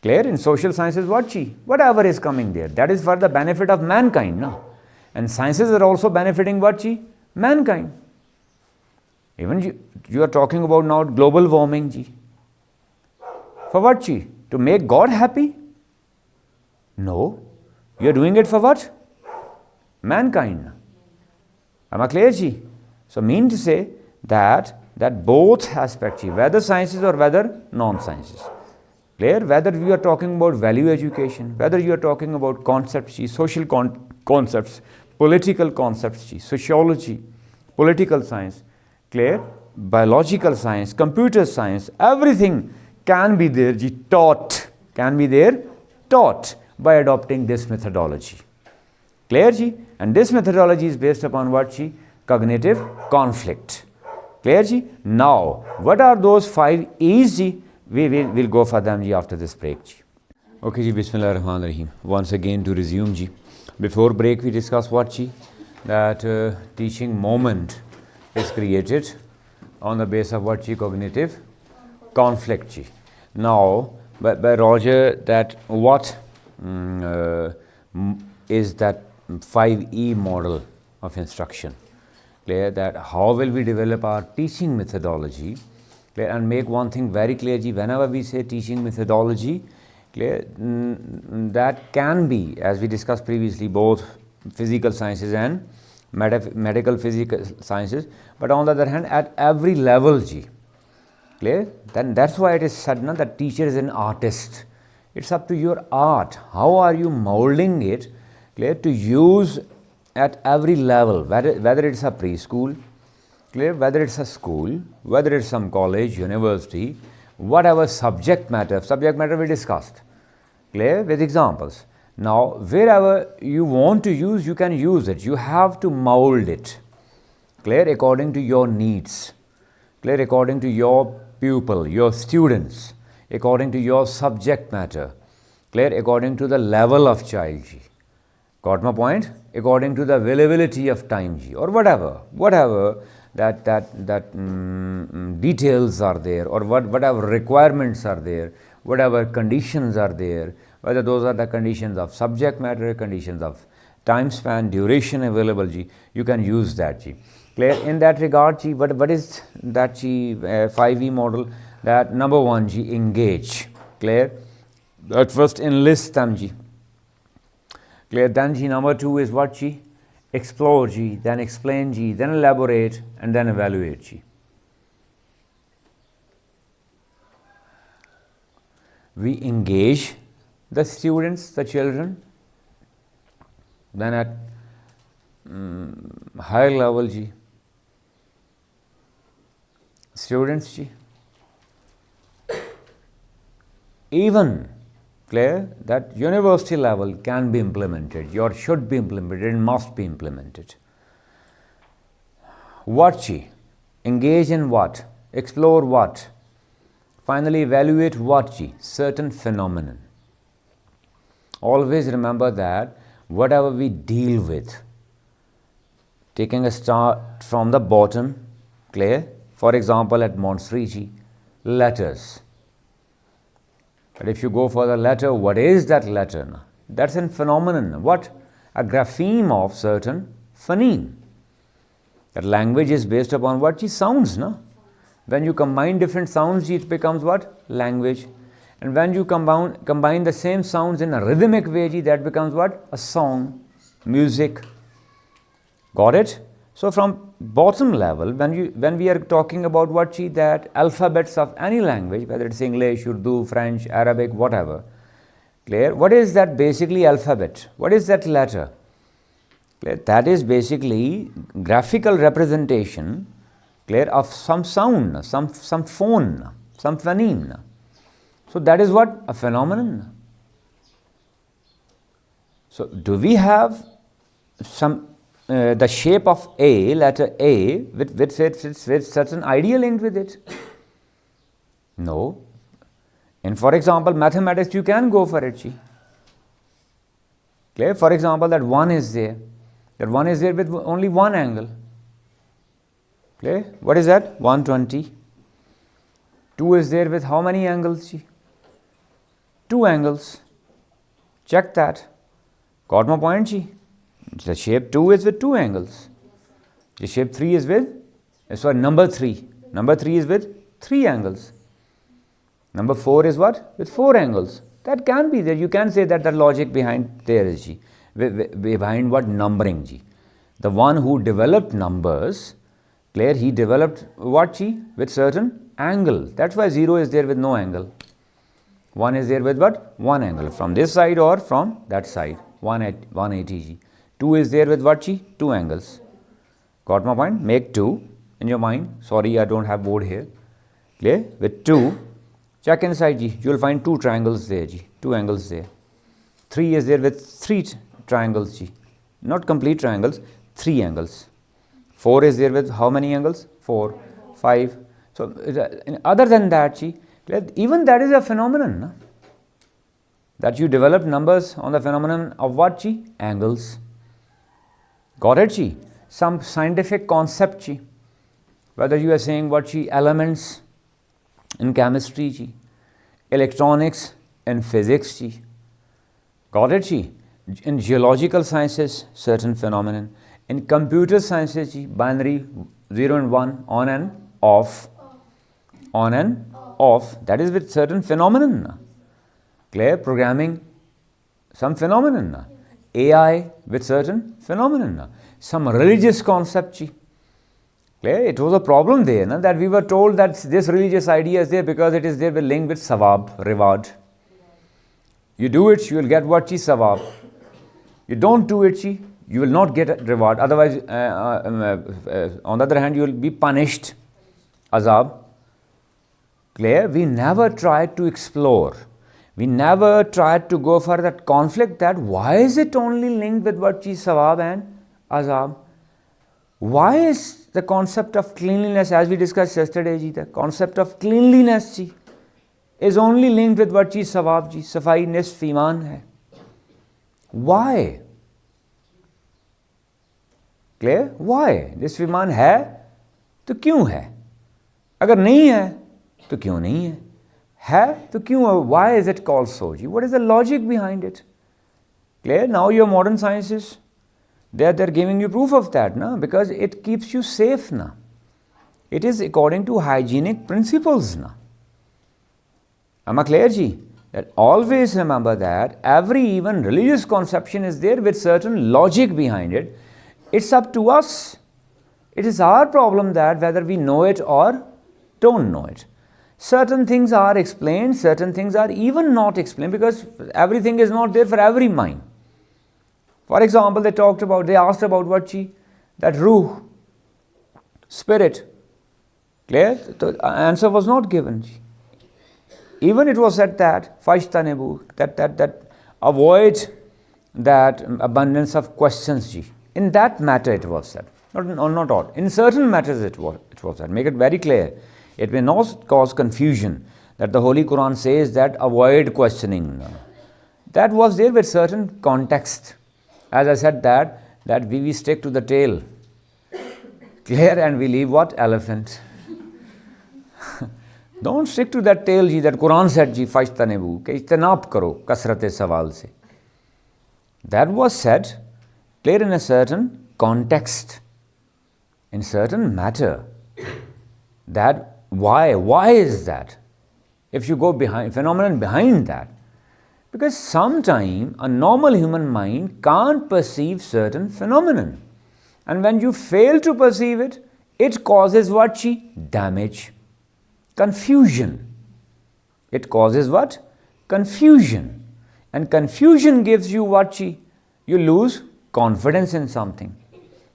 Clear? In social sciences, what? Whatever is coming there, that is for the benefit of mankind. No? And sciences are also benefiting what? Mankind. Even you are talking about now global warming. For what? To make God happy? No. You are doing it for what? Mankind. Am I clear, ji? So, mean to say that both aspects, whether sciences or whether non-sciences. Clear? Whether we are talking about value education, whether you are talking about concepts, social concepts, political concepts, sociology, political science, clear? Biological science, computer science, everything can be there, taught, by adopting this methodology. Clear, ji? And this methodology is based upon what, ji? Cognitive conflict. Clear, ji? Now, what are those 5 E's, ji? We will go for them, ji, after this break, ji. Okay, ji, Bismillah ar-Rahman ar-Rahim. Once again to resume, ji. Before break, we discussed what, ji? That teaching moment is created on the basis of what, ji? Cognitive conflict, ji. Now, by Roger, that what is that 5E model of instruction? Clear? That how will we develop our teaching methodology? Clear? And make one thing very clear, ji, whenever we say teaching methodology, clear, that can be, as we discussed previously, both physical sciences and medical physical sciences, but on the other hand, at every level, ji. Clear? Then that's why it is said now that teacher is an artist. It's up to your art. How are you molding it, clear, to use at every level, whether it's a preschool, clear, whether it's a school, whether it's some college, university, whatever subject matter we discussed, clear, with examples. Now, wherever you want to use, you can use it. You have to mold it, clear, according to your needs, clear, according to your pupil, your students, according to your subject matter, clear, according to the level of child. Got my point? According to the availability of time ji, or whatever that details are there, or whatever requirements are there, whatever conditions are there, whether those are the conditions of subject matter, conditions of time span, duration available ji, you can use that ji. Clear? In that regard ji, what is that ji 5E model? That number one ji, engage. Clear? That first enlist them ji. Clear? Then ji number two is what ji? Explore ji, then explain ji, then elaborate, and then evaluate ji. We engage the students, the children, then at higher level ji, students ji, even clear that university level can be implemented, or should be implemented, and must be implemented. What ji? Engage in what? Explore what? Finally evaluate what ji? Certain phenomenon. Always remember that whatever we deal with, taking a start from the bottom, clear? For example, at Montessori ji, letters. But if you go for the letter, what is that letter? That's a phenomenon. What? A grapheme of certain phoneme. That language is based upon what? Sounds. No? When you combine different sounds, it becomes what? Language. And when you combine the same sounds in a rhythmic way, that becomes what? A song, music. Got it? So from bottom level, when we are talking about what that alphabets of any language, whether it's English, Urdu, French, Arabic, whatever, clear? What is that basically alphabet? What is that letter? Clear? That is basically graphical representation, clear, of some sound, some phone, some phoneme. So that is what? A phenomenon. So do we have some the shape of A, letter A, with certain idea linked with it? No. And for example, mathematics, you can go for it. Clear? For example, that 1 is there. That 1 is there with only one angle. Clear? What is that? 120. 2 is there with how many angles? 2 angles. Check that. Got my point? The shape 2 is with 2 angles. The shape 3 is with, number 3. Number 3 is with 3 angles. Number 4 is what? With 4 angles. That can be there. You can say that the logic behind there is behind what? Numbering. The one who developed numbers, clear, he developed what? With certain angle. That's why 0 is there with no angle. 1 is there with what? 1 angle. From this side or from that side. 180. 2 is there with what? 2 angles. Got my point? Make 2 in your mind. Sorry, I don't have board here. Clear? With 2, check inside. You will find 2 triangles there. 2 angles there. 3 is there with 3 triangles. Not complete triangles, 3 angles. 4 is there with how many angles? 4, 5. So, other than that, even that is a phenomenon. No? That you develop numbers on the phenomenon of what? Angles. Got it? Some scientific concept. Whether you are saying what? Elements in chemistry, electronics and physics. Got it? In geological sciences, certain phenomenon. In computer sciences, binary 0 and 1, on and off. On and off. That is with certain phenomenon. Clear? Programming, some phenomenon. AI with certain phenomenon. Some religious concept. Clear? It was a problem there, that we were told that this religious idea is there because it is there with linked with sawab, reward. You do it, you will get what? Sawab. You don't do it, you will not get a reward. Otherwise, on the other hand, you will be punished. Azab. Clear? We never tried to explore. We never tried to go for that conflict, that why is it only linked with what? Sawab and azab. Why is the concept of cleanliness, as we discussed yesterday, the concept of cleanliness is only linked with what? Sawab. Safai nisf iman hai. Why? Clear? Why? This विमान है तो क्यों है? अगर नहीं है तो क्यों नहीं है तो क्यों है? Why is it called so? What is the logic behind it? Clear? Now your modern sciences, they're giving you proof of that, na? Because it keeps you safe, na? It is according to hygienic principles, na? Am I clear, ji? That always remember that every even religious conception is there with certain logic behind it. It's up to us. It is our problem that whether we know it or don't know it. Certain things are explained, certain things are even not explained because everything is not there for every mind. For example, they asked about what chi? That ruh, spirit. Clear? The answer was not given. Even it was said that, that avoid that abundance of questions. In that matter it was said. Not all. In certain matters it was said. Make it very clear. It may not cause confusion that the Holy Quran says that avoid questioning. That was there with certain context. As I said that we stick to the tail. Clear? And we leave what? Elephant. Don't stick to that tail, ji, that Quran said, ji, fajtanibu, ke ijtinab karo, kasrate sawal se. That was said, clear, in a certain context, in certain matter. That why is that? If you go behind, phenomenon behind that, because sometime a normal human mind can't perceive certain phenomenon. And when you fail to perceive it, it causes what, ji? Damage. Confusion. It causes what? Confusion. And confusion gives you what, chi? You lose confidence in something.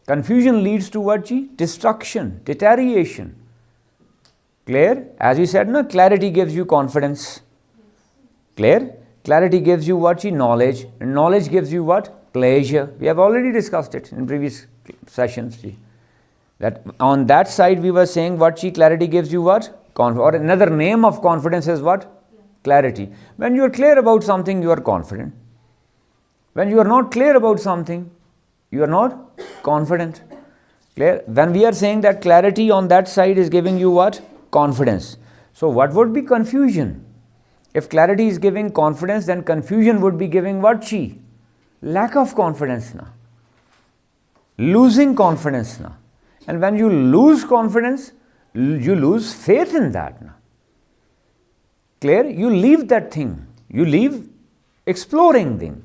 Confusion leads to what, chi? Destruction, deterioration. Clear? As we said, no, clarity gives you confidence. Clear? Clarity gives you what, chi? Knowledge. And knowledge gives you what? Pleasure. We have already discussed it in previous sessions. Chi. That on that side we were saying what, chi? Clarity gives you what? Or another name of confidence is what? Clarity. When you are clear about something, you are confident. When you are not clear about something, you are not confident. Clear? When we are saying that clarity on that side is giving you what? Confidence. So what would be confusion? If clarity is giving confidence, then confusion would be giving what, chi? Lack of confidence, na. Losing confidence, na. And when you lose confidence, you lose faith in that. Clear? You leave that thing. You leave exploring thing.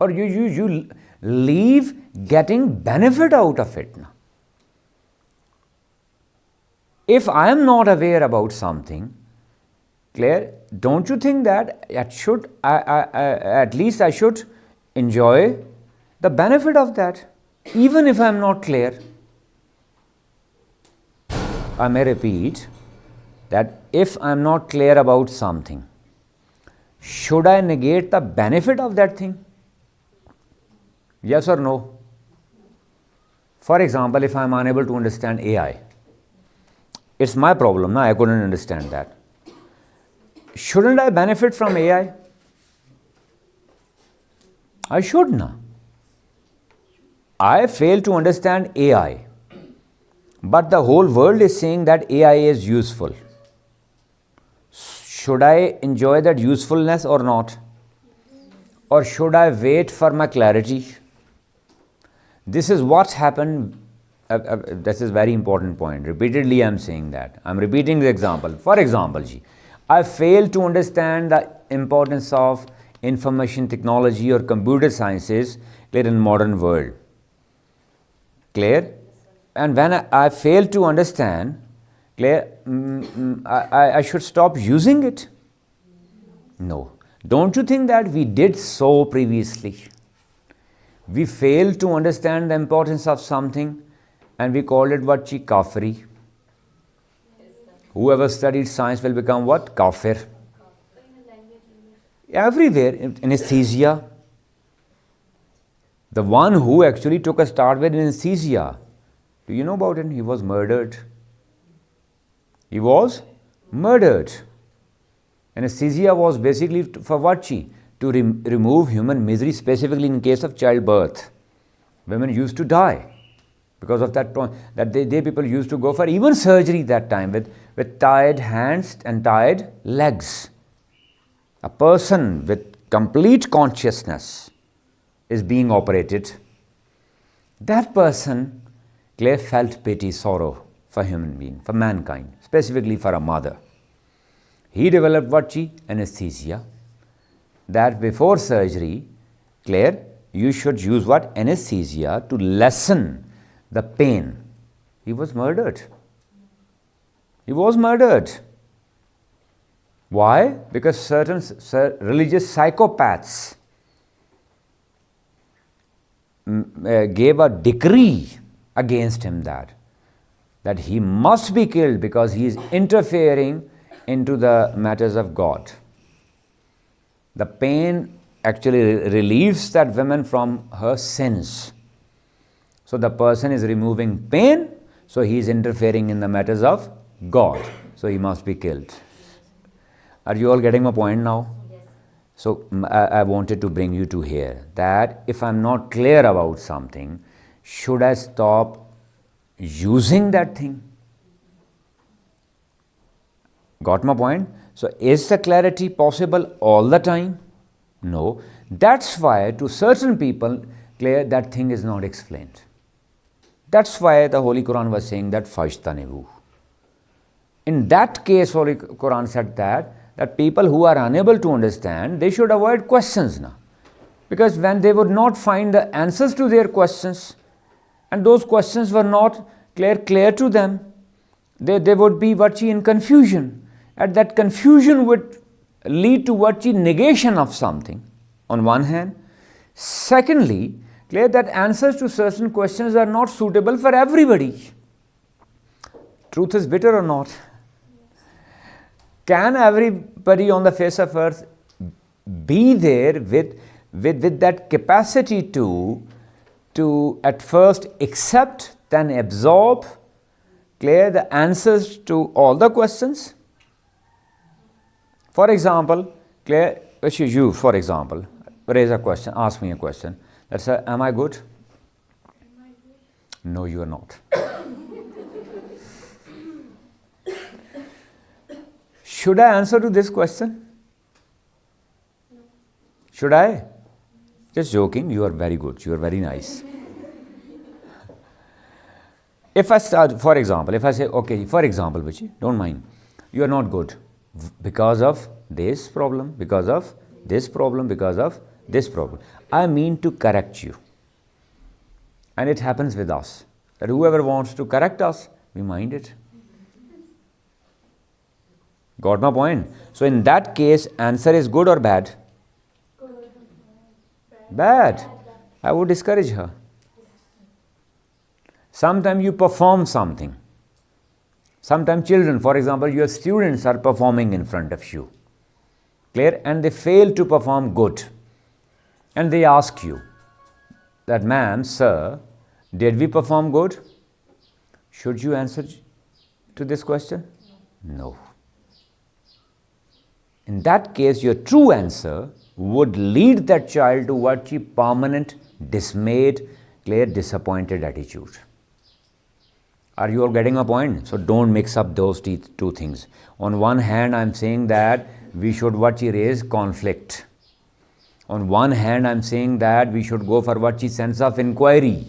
Or you leave getting benefit out of it. If I am not aware about something, clear, don't you think that at least I should enjoy the benefit of that, even if I am not clear? I may repeat that if I am not clear about something, should I negate the benefit of that thing? Yes or no? For example, if I am unable to understand AI, it's my problem, I couldn't understand that. Shouldn't I benefit from AI? I should, na. I fail to understand AI. But the whole world is saying that AI is useful. Should I enjoy that usefulness or not? Or should I wait for my clarity? This is what's happened. This is a very important point. Repeatedly I am saying that. I am repeating the example. For example, I fail to understand the importance of information technology or computer sciences in modern world. Clear? And when I fail to understand, clear, I should stop using it? No. Don't you think that we did so previously? We failed to understand the importance of something and we called it what? Kafiri. Whoever studied science will become what? Kafir. Everywhere, anesthesia. The one who actually took a start with anesthesia, do you know about him? He was murdered. He was murdered. Anesthesia was basically for what? To remove human misery, specifically in case of childbirth. Women used to die. Because of that, that they people used to go for even surgery that time with tied hands and tied legs. A person with complete consciousness is being operated. That person clearly felt pity, sorrow for human being, for mankind, specifically for a mother. He developed what anesthesia. That before surgery, Claire, you should use what? Anesthesia to lessen the pain. He was murdered. He was murdered. Why? Because certain religious psychopaths gave a decree against him that he must be killed because he is interfering into the matters of God. The pain actually relieves that woman from her sins. So the person is removing pain, so he is interfering in the matters of God. So he must be killed. Are you all getting my point now?
Yes.
So I wanted to bring you to here that if I'm not clear about something, should I stop using that thing? Got my point? So is the clarity possible all the time? No. That's why to certain people, clear that thing is not explained. That's why the Holy Quran was saying that fajtanibu. In that case, Holy Quran said that people who are unable to understand, they should avoid questions now. Because when they would not find the answers to their questions, and those questions were not clear to them, they would be in confusion. And that confusion would lead to negation of something on one hand. Secondly, that answers to certain questions are not suitable for everybody. Truth is bitter or not? Can everybody on the face of earth be there with that capacity to at first accept, then absorb, the answers to all the questions? For example, you, for example, raise a question, ask me a question. Let's say, am I good?
Am I good?
No, you are not. Should I answer to this question?
No.
Should I? Just joking, you are very good, you are very nice. If I start, for example, if I say, okay, for example, Vichi, don't mind, you are not good because of this problem, because of this problem, because of this problem. I mean to correct you. And it happens with us, that whoever wants to correct us, we mind it. Got my point? So in that case, answer is good or bad?
Good.
Bad. I would discourage her. Sometimes you perform something. Sometimes children, for example, your students are performing in front of you. Clear? And they fail to perform good. And they ask you that, ma'am, sir, did we perform good? Should you answer to this question? No. In that case, your true answer would lead that child to permanent, dismayed, disappointed attitude. Are you all getting a point? So don't mix up those two things. On one hand, I'm saying that we should raise conflict. On one hand, I'm saying that we should go for sense of inquiry.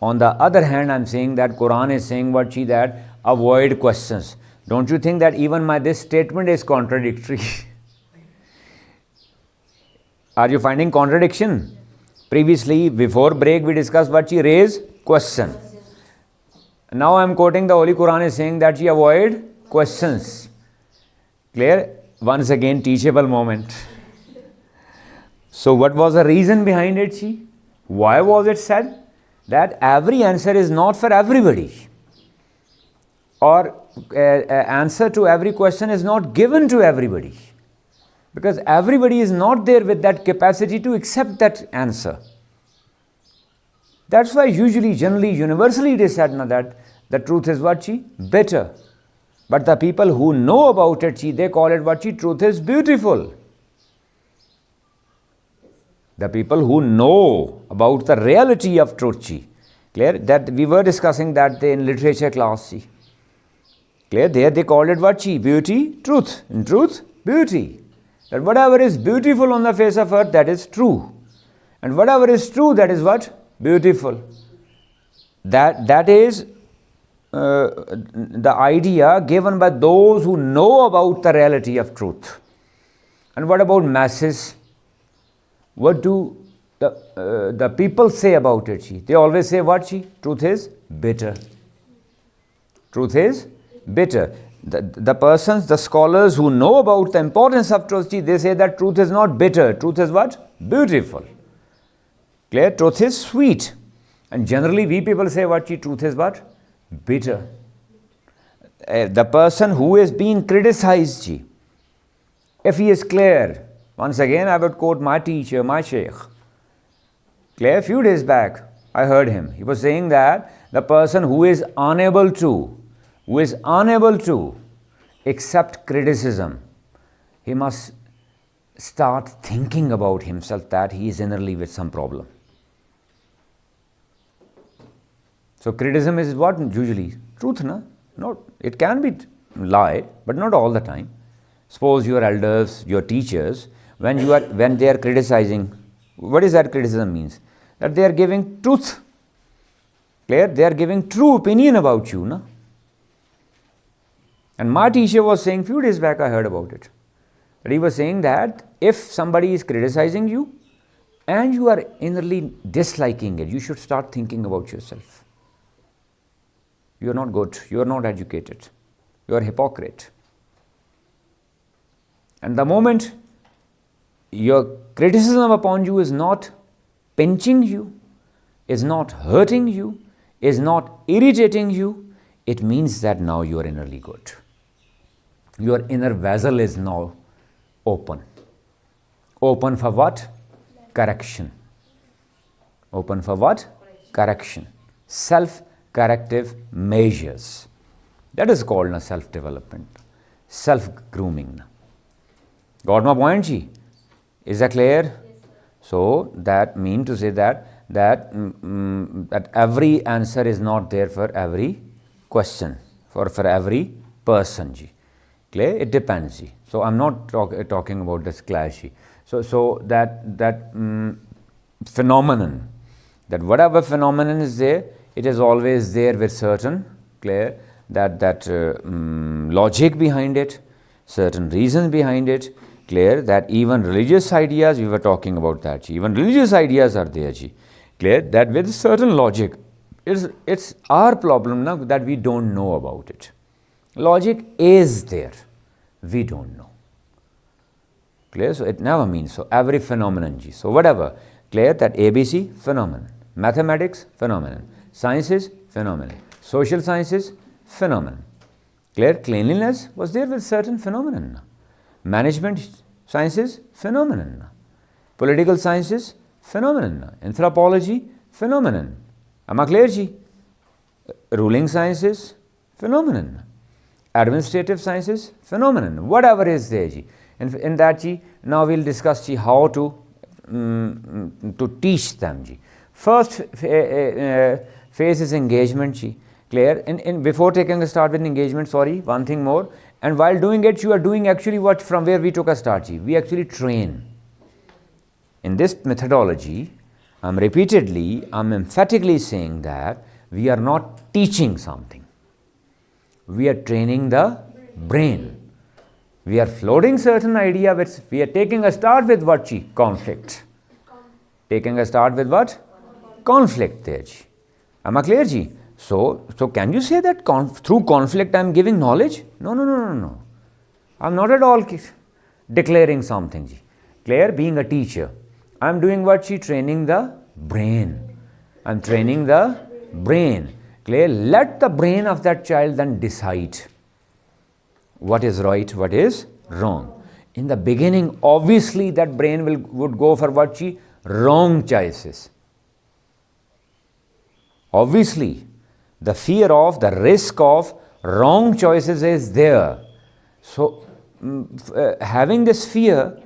On the other hand, I'm saying that Quran is saying that avoid questions. Don't you think that even this statement is contradictory? Are you finding contradiction? Previously, before break, we discussed raise question. Now I am quoting the Holy Quran is saying that avoid questions. Clear? Once again, teachable moment. So what was the reason behind it, Why was it said that every answer is not for everybody? Or answer to every question is not given to everybody? Because everybody is not there with that capacity to accept that answer. That's why usually, generally, universally it is said that the truth is bitter. But the people who know about it, they call it truth is beautiful. The people who know about the reality of truth, Clear? That we were discussing that in literature class. See. Clear? There they called it what? Beauty, truth. In truth, beauty. That whatever is beautiful on the face of earth, that is true. And whatever is true, that is what? Beautiful. That is the idea given by those who know about the reality of truth. And what about masses? What do the people say about it? They always say what? Truth is bitter. Truth is bitter. The persons, the scholars who know about the importance of truth, they say that truth is not bitter. Truth is what? Beautiful. Clear? Truth is sweet. And generally we people say what? Truth is what? Bitter. The person who is being criticized, if he is clear, once again I would quote my teacher, my sheikh. Clear? A few days back I heard him. He was saying that the person who is unable to accept criticism, he must start thinking about himself that he is innerly with some problem. So criticism is what? Usually truth, no? Not, it can be lie, but not all the time. Suppose your elders, your teachers, when they are criticizing, what is that criticism means? That they are giving truth. Clear? They are giving true opinion about you, no? And my teacher was saying, few days back I heard about it, that he was saying that if somebody is criticizing you and you are innerly disliking it, you should start thinking about yourself. You are not good, you are not educated, you are a hypocrite. And the moment your criticism upon you is not pinching you, is not hurting you, is not irritating you, it means that now you are innerly good. Your inner vessel is now open. Open for what? Correction. Open for what? Correction. Self-corrective measures. That is called self-development, self-grooming. Got my point, ji? Is that clear?
Yes, sir.
So that means to say that every answer is not there for every question, for every person, ji. Clear? It depends, ji. So I'm not talking about this clash, ji. So that phenomenon, that whatever phenomenon is there, it is always there with certain, clear, that logic behind it, certain reasons behind it, clear, that even religious ideas, we were talking about that, ji. Even religious ideas are there, ji. Clear, that with certain logic, it's our problem now that we don't know about it. Logic is there, we don't know. Clear? So it never means so. Every phenomenon, ji. So whatever, clear, that ABC, phenomenon. Mathematics, phenomenon. Sciences, phenomenon. Social sciences, phenomenon. Clear? Cleanliness was there with certain phenomenon. Management sciences, phenomenon. Political sciences, phenomenon. Anthropology, phenomenon. Am I clear, ji? Ruling sciences, phenomenon. Administrative sciences, phenomenon. Whatever is there, ji. In that, ji, now we'll discuss, ji, how to teach them, ji. First phase is engagement, ji. Clear? Before taking a start with engagement, sorry, one thing more. And while doing it, you are doing actually what from where we took a start, ji. We actually train. In this methodology, I'm emphatically saying that we are not teaching something. We are training the brain. We are floating certain idea, which we are taking a start with what, ji? Conflict. Taking a start with what? Conflict there, ji. Am I clear, ji? So can you say that through conflict I am giving knowledge? No. I am not at all declaring something, ji. Clear? Being a teacher, I am doing what, ji? Training the brain. I am training the brain. Clear? Let the brain of that child then decide what is right, what is wrong. In the beginning, obviously that brain would go for what, ji? Wrong choices. Obviously, the fear of, the risk of wrong choices is there. So, having this fear,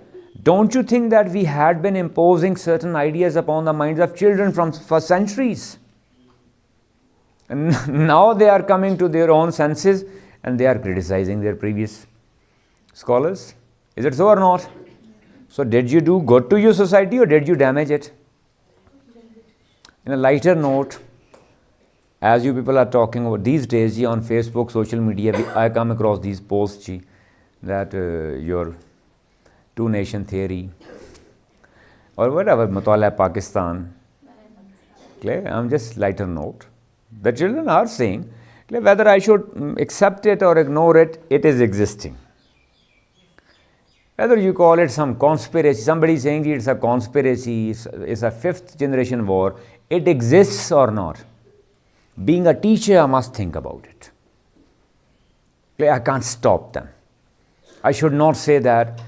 don't you think that we had been imposing certain ideas upon the minds of children for centuries? And now they are coming to their own senses and they are criticizing their previous scholars. Is it so or not? So did you do good to your society or did you damage it? In a lighter note, as you people are talking about these days on Facebook, social media, I come across these posts that your two-nation theory or whatever, Mutala Pakistan. I'm just lighter note. The children are saying whether I should accept it or ignore it, it is existing. Whether you call it some conspiracy, somebody is saying it's a conspiracy, it's a fifth generation war, it exists or not. Being a teacher, I must think about it. I can't stop them. I should not say that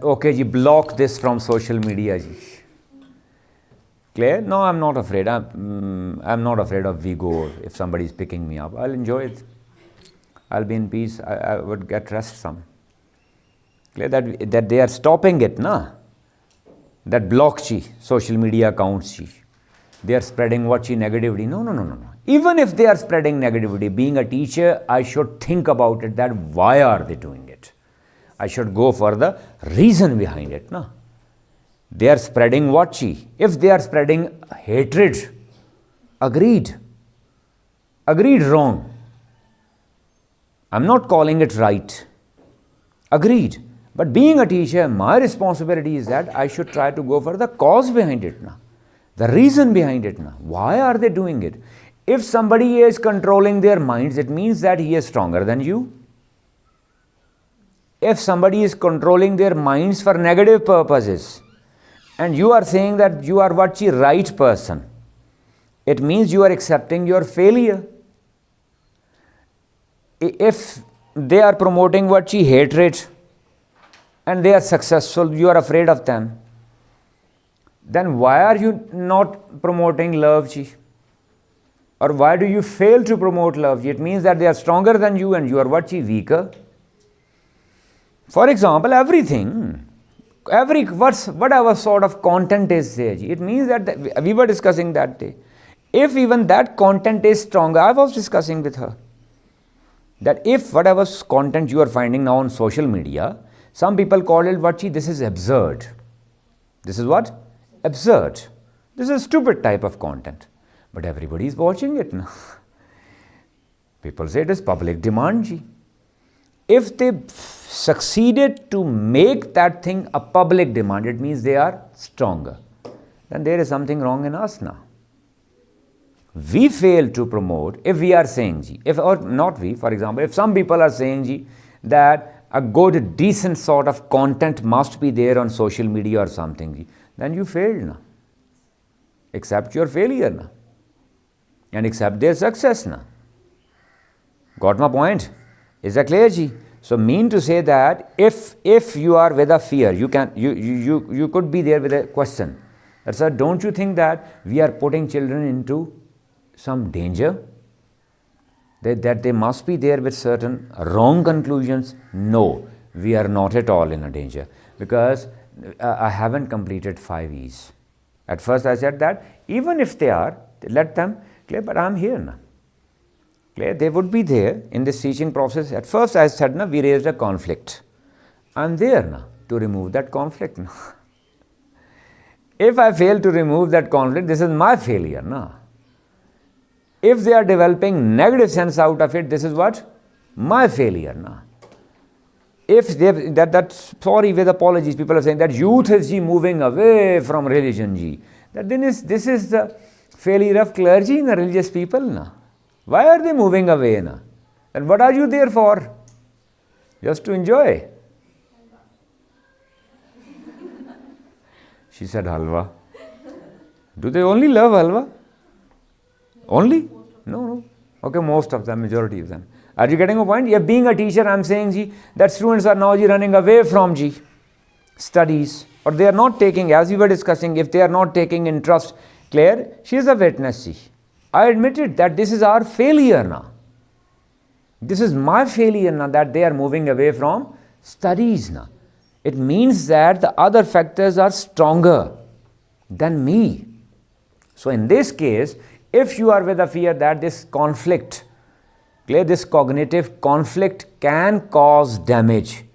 okay, you block this from social media. Clear? No, I'm not afraid. I'm not afraid of Vigo. If somebody is picking me up, I'll enjoy it. I'll be in peace. I would get rest some. Clear? That they are stopping it, na? That block social media accounts they are spreading what negativity. No. Even if they are spreading negativity, being a teacher, I should think about it, that why are they doing it? I should go for the reason behind it. No? They are spreading what? If they are spreading hatred, agreed, wrong. I'm not calling it right. Agreed. But being a teacher, my responsibility is that I should try to go for the cause behind it. No? The reason behind it. No? Why are they doing it? If somebody is controlling their minds, it means that he is stronger than you. If somebody is controlling their minds for negative purposes, and you are saying that you are right person, it means you are accepting your failure. If they are promoting hatred, and they are successful, you are afraid of them, then why are you not promoting love? Or why do you fail to promote love? It means that they are stronger than you and you are weaker. For example, whatever sort of content is there, it means that we were discussing that day. If even that content is stronger, I was discussing with her that if whatever content you are finding now on social media, some people call it this is absurd. This is what? Absurd. This is a stupid type of content. But everybody is watching it now. People say it is public demand. If they succeeded to make that thing a public demand, it means they are stronger. Then there is something wrong in us now. We fail to promote, if we are saying, or not we, for example, if some people are saying that a good, decent sort of content must be there on social media or something, then you failed now. Accept your failure now. And accept their success now. Got my point? Is that clear, ji? So mean to say that if you are with a fear, you could be there with a question. That, sir, don't you think that we are putting children into some danger? That they must be there with certain wrong conclusions? No, we are not at all in a danger, because I haven't completed 5 E's. At first I said that even if they are, let them. But I am here now. They would be there in this teaching process. At first I said, we raised a conflict. I am there now to remove that conflict now. If I fail to remove that conflict, this is my failure now. If they are developing negative sense out of it, this is what? My failure now. If they sorry, with apologies, people are saying that youth is moving away from religion. That then this is the failure of clergy and the religious people now. Why are they moving away now? And what are you there for? Just to enjoy. She said halwa. Do they only love halwa? Only? No. Okay, most of them, majority of them. Are you getting a point? Yeah, being a teacher, I am saying that students are now running away from studies, or they are not taking, as we were discussing, if they are not taking interest. Claire, she is a witness. I admitted that this is our failure now. This is my failure now, that they are moving away from studies now. It means that the other factors are stronger than me. So in this case, If you are with a fear that this conflict, clear, this cognitive conflict can cause damage,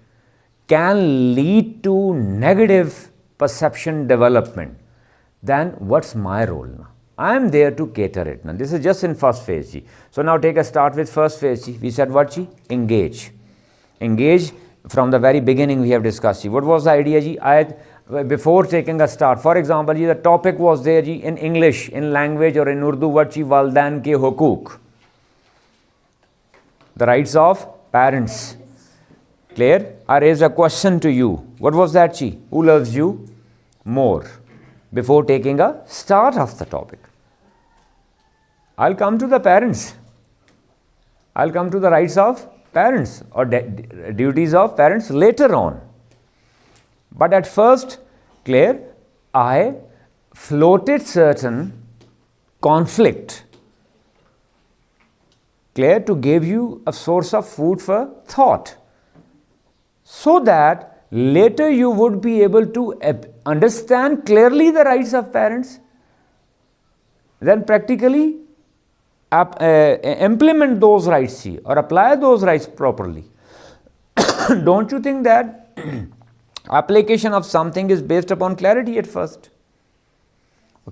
can lead to negative perception development, then what's my role now? I am there to cater it. Now this is just in first phase. Ji. So now take a start with first phase. Ji. We said what? Ji? Engage. Engage from the very beginning we have discussed. Ji. What was the idea? Ji? Before taking a start, for example, ji, the topic was there ji, in English, in language or in Urdu, what ji? Waldain ke hukuk. The rights of parents. Clear? I raised a question to you. What was that? Ji? Who loves you more? Before taking a start of the topic. I'll come to the parents. I'll come to the rights of parents or duties of parents later on. But at first, clear, I floated certain conflict, clear, to give you a source of food for thought, so that later you would be able to understand clearly the rights of parents, then practically implement those rights or apply those rights properly. Don't you think that application of something is based upon clarity at first?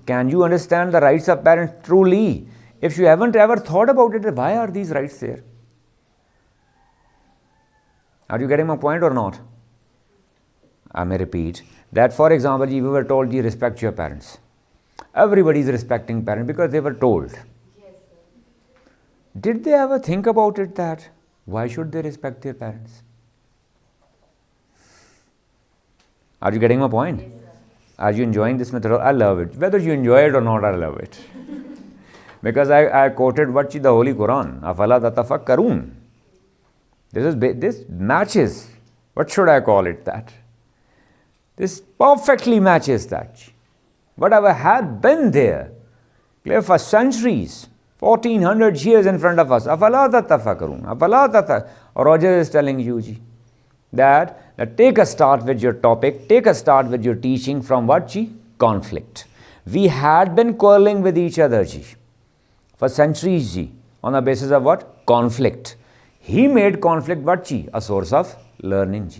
Can you understand the rights of parents truly? If you haven't ever thought about it, why are these rights there? Are you getting my point or not? I may repeat that, for example, we were told you respect your parents. Everybody is respecting parents because they were told. Did they ever think about it that why should they respect their parents? Are you getting my point?
Yes,
are you enjoying this method? I love it. Whether you enjoy it or not, I love it. Because I quoted what the Holy Quran, Afala tatafakkarun. This matches. What should I call it that? This perfectly matches that. Whatever had been there, clear, for centuries, 1400 years in front of us. Afala tatafakkarun. Afala tatafakkarun. Roger is telling you that take a start with your topic, take a start with your teaching from what? Conflict. We had been quarreling with each other for centuries on the basis of what? Conflict. He made conflict what? A source of learning.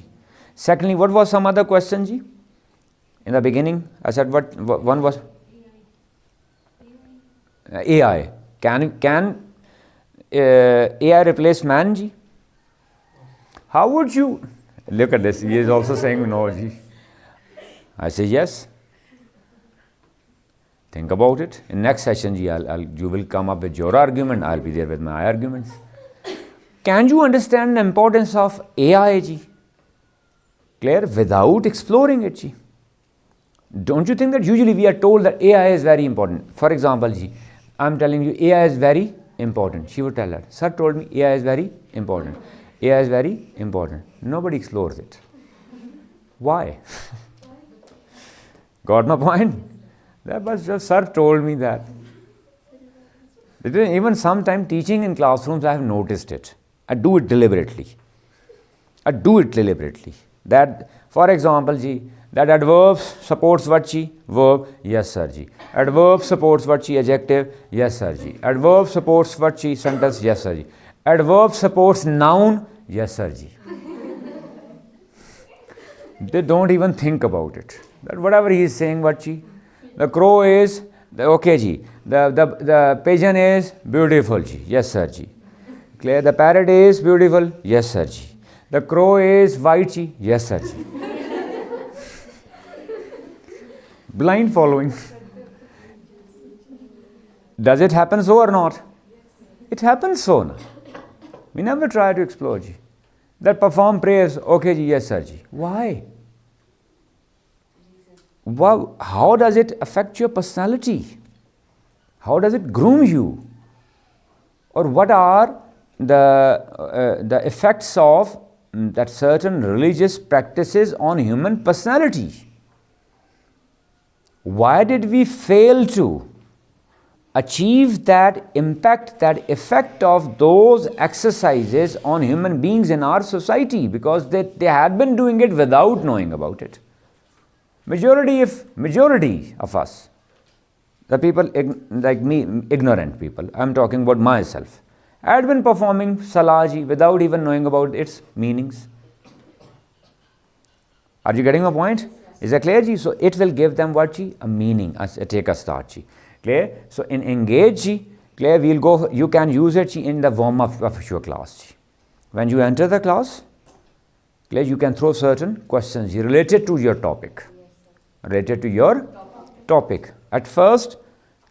Secondly, what was some other question? In the beginning, I said what one was? AI. Can AI replace man? How would you... Look at this, he is also saying no. I say yes. Think about it. In next session, you will come up with your argument, I'll be there with my arguments. Can you understand the importance of AI? Clear? Without exploring it. Don't you think that usually we are told that AI is very important? For example, I'm telling you AI is very important. She would tell her, sir told me AI is very important. AI is very important. Nobody explores it. Why? Got my point? That was just sir told me that. Even sometimes teaching in classrooms, I have noticed it. I do it deliberately. That, for example, that adverb supports what? Verb. Yes, sir. Adverb supports what? Adjective. Yes, sir. Adverb supports what? Sentence. Yes, sir. Adverb supports noun. Yes, sir. They don't even think about it. That whatever he is saying, what? The crow is, okay, the pigeon is beautiful. Yes, sir. Clear? The parrot is beautiful. Yes, sir. The crow is white. Yes, sir. Blind following. Does it happen so or not? It happens so. Na? We never try to explore. That perform prayers, okay, yes, sir. Why? Wow. How does it affect your personality? How does it groom you? Or what are the effects of that certain religious practices on human personality? Why did we fail to achieve that impact, that effect of those exercises on human beings in our society? Because they had been doing it without knowing about it. Majority of us, the people like me, ignorant people, I'm talking about myself, I had been performing Salaji without even knowing about its meanings. Are you getting my point? Is that clear, ji? So it will give them what, ji? A meaning. Take a start, ji. Clear? So in engage, ji, clear, we'll go, you can use it, ji, in the warm-up of your class, ji. When you enter the class, clear, you can throw certain questions related to your topic. Related to your topic. At first,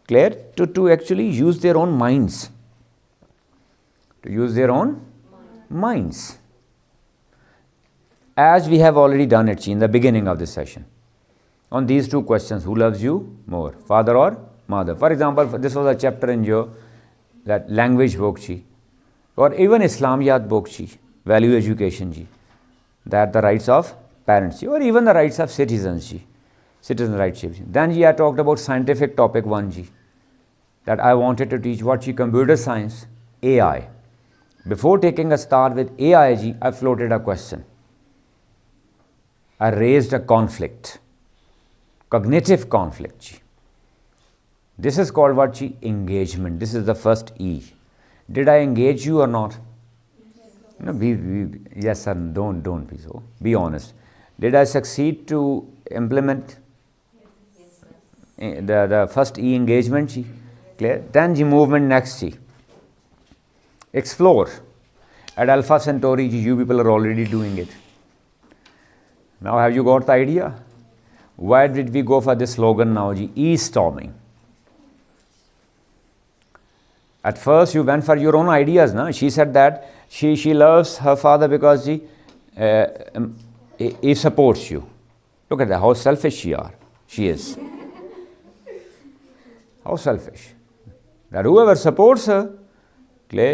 clear, to actually use their own minds. To use their own minds. As we have already done it, in the beginning of this session. On these two questions, who loves you more, father or mother? For example, this was a chapter in your that language book, or even Islamiyat book, value education, that the rights of parents, or even the rights of citizens, citizen rights. Then I talked about scientific topic 1, that I wanted to teach what, computer science, AI. Before taking a start with AI, I floated a question. I raised a conflict, cognitive conflict. This is called what, engagement. This is the first E. Did I engage you or not? No, yes sir, don't be so. Be honest. Did I succeed to implement the first E, engagement? Clear? Then the movement next. Explore. At Alpha Centauri, you people are already doing it. Now have you got the idea? Why did we go for this slogan now, e-storming? At first you went for your own ideas, no? She said that she loves her father because he supports you. Look at that, how selfish she is. How selfish. That whoever supports her,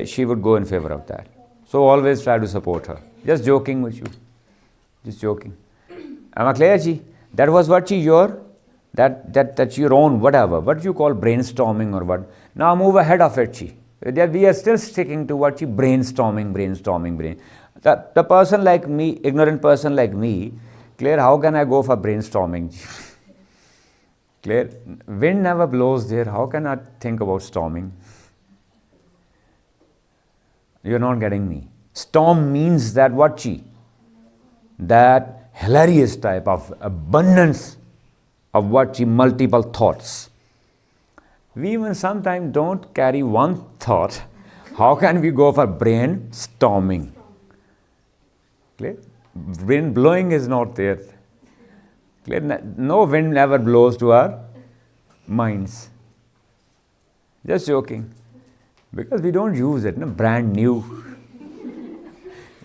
she would go in favor of that. So always try to support her. Just joking with you. Just joking. Am I clear, ji? That was what, your own whatever, what you call brainstorming or what. Now move ahead of it, ji. We are still sticking to what, brainstorming. The person like me, ignorant person like me, clear, how can I go for brainstorming, ji? Clear? Wind never blows there, how can I think about storming? You're not getting me. Storm means that what, ji? That hilarious type of abundance of what, multiple thoughts. We even sometimes don't carry one thought. How can we go for brainstorming? Clear? Wind blowing is not there. Clear? No wind never blows to our minds. Just joking. Because we don't use it, no? Brand new.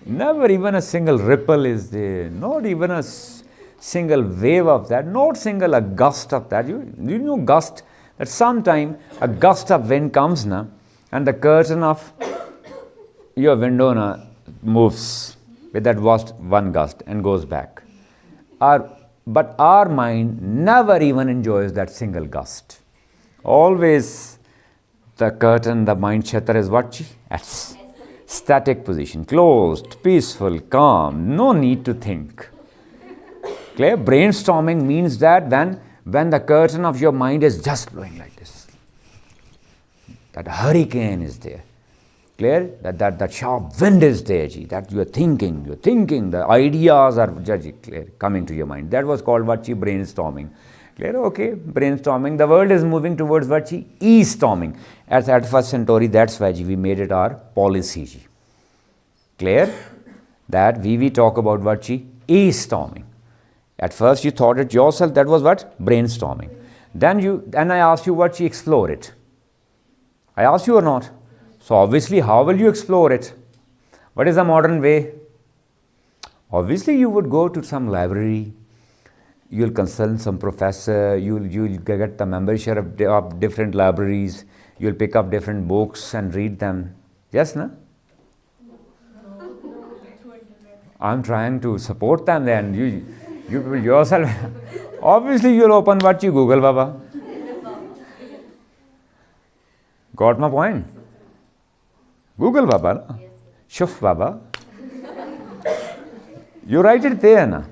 Never even a single ripple is there, not even a single wave of that, not single a gust of that. You know gust, that sometime a gust of wind comes na, and the curtain of your window na, moves with that one gust and goes back. But our mind never even enjoys that single gust. Always the curtain, the mind chatter is what? Yes. Static position, closed, peaceful, calm, no need to think. Clear? Brainstorming means that when the curtain of your mind is just blowing like this, that hurricane is there. Clear? That sharp wind is there, that you're thinking, the ideas are clear, coming to your mind. That was called what, brainstorming. Clear? Okay, brainstorming. The world is moving towards what, e-storming. At Alpha Centauri, that's why we made it our policy. Clear? That we talk about what, e-storming. At first you thought it yourself, that was what? Brainstorming. Then I asked you what, explore it. I asked you or not? So obviously, how will you explore it? What is the modern way? Obviously, you would go to some library, you'll consult some professor, you'll get the membership of different libraries, you'll pick up different books and read them. Yes, no? I'm trying to support them then. You yourself, obviously you'll open what, Google, Baba. Got my point? Google, Baba.
Yes,
Shuf, Baba. You write it there, na?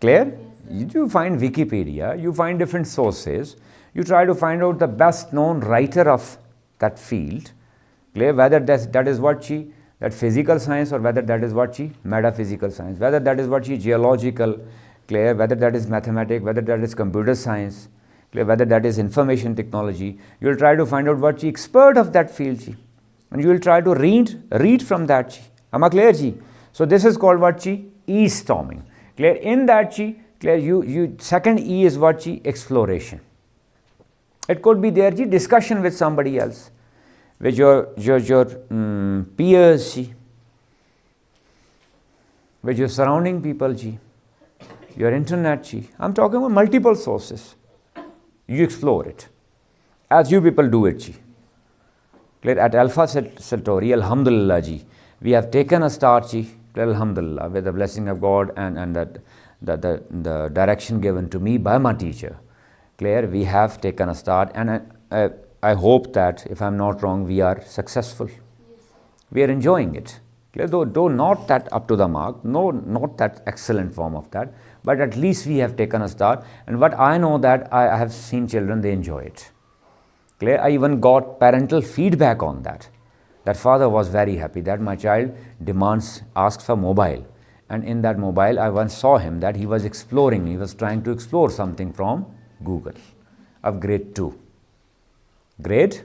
Clear? You find Wikipedia, you find different sources, You try to find out the best known writer of that field, clear, whether that is what she, that physical science, or whether that is what she, metaphysical science, whether that is what she, geological, clear, whether that is mathematics, whether that is computer science, clear, whether that is information technology. You will try to find out what she expert of that field, she, and you will try to read from that, she. Am I clear, ji? So this is called what, chi? E-storming. Clear? In that, chi, clear, you second E is what, chi? Exploration. It could be there, chi, discussion with somebody else, with your peers, chi, with your surrounding people, chi, your internet, chi. I'm talking about multiple sources. You explore it, as you people do it, chi. Clear? At Alpha Centauri, Alhamdulillah, ji, we have taken a start, ji, alhamdulillah, with the blessing of God and the direction given to me by my teacher. Clear? We have taken a start, and I hope that, if I'm not wrong, we are successful.
Yes.
We are enjoying it. Clear? Though not that up to the mark, no, not that excellent form of that, but at least we have taken a start. And what I know that I have seen children, they enjoy it. Clear? I even got parental feedback on that. That father was very happy that my child asks for mobile, and in that mobile I once saw him that he was exploring, he was trying to explore something from Google of grade 2. Grade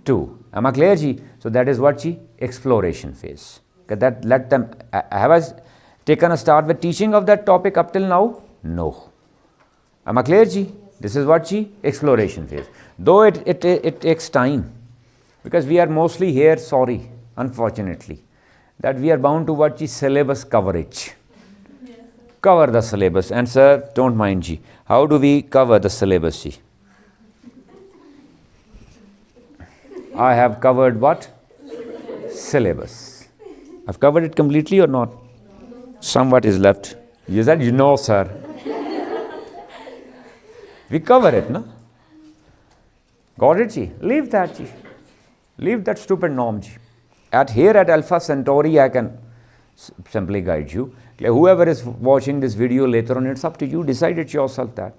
2. Am I clear, ji? So that is what, ji? Exploration phase. That let them, have I taken a start with teaching of that topic up till now? No. Am I clear, ji? This is what, ji? Exploration phase. Though it takes time. Because we are mostly here, sorry, unfortunately, that we are bound to what, ji? Syllabus coverage.
Yes,
Cover the syllabus. And sir, don't mind, ji. How do we cover the syllabus, ji? I have covered what? Syllabus. I've covered it completely or not? Somewhat is left. You said, you know, sir. We cover it, no? Got it, ji? Leave that, ji. Leave that stupid norm, ji. Here at Alpha Centauri, I can simply guide you. Whoever is watching this video later on, it's up to you. Decide it yourself that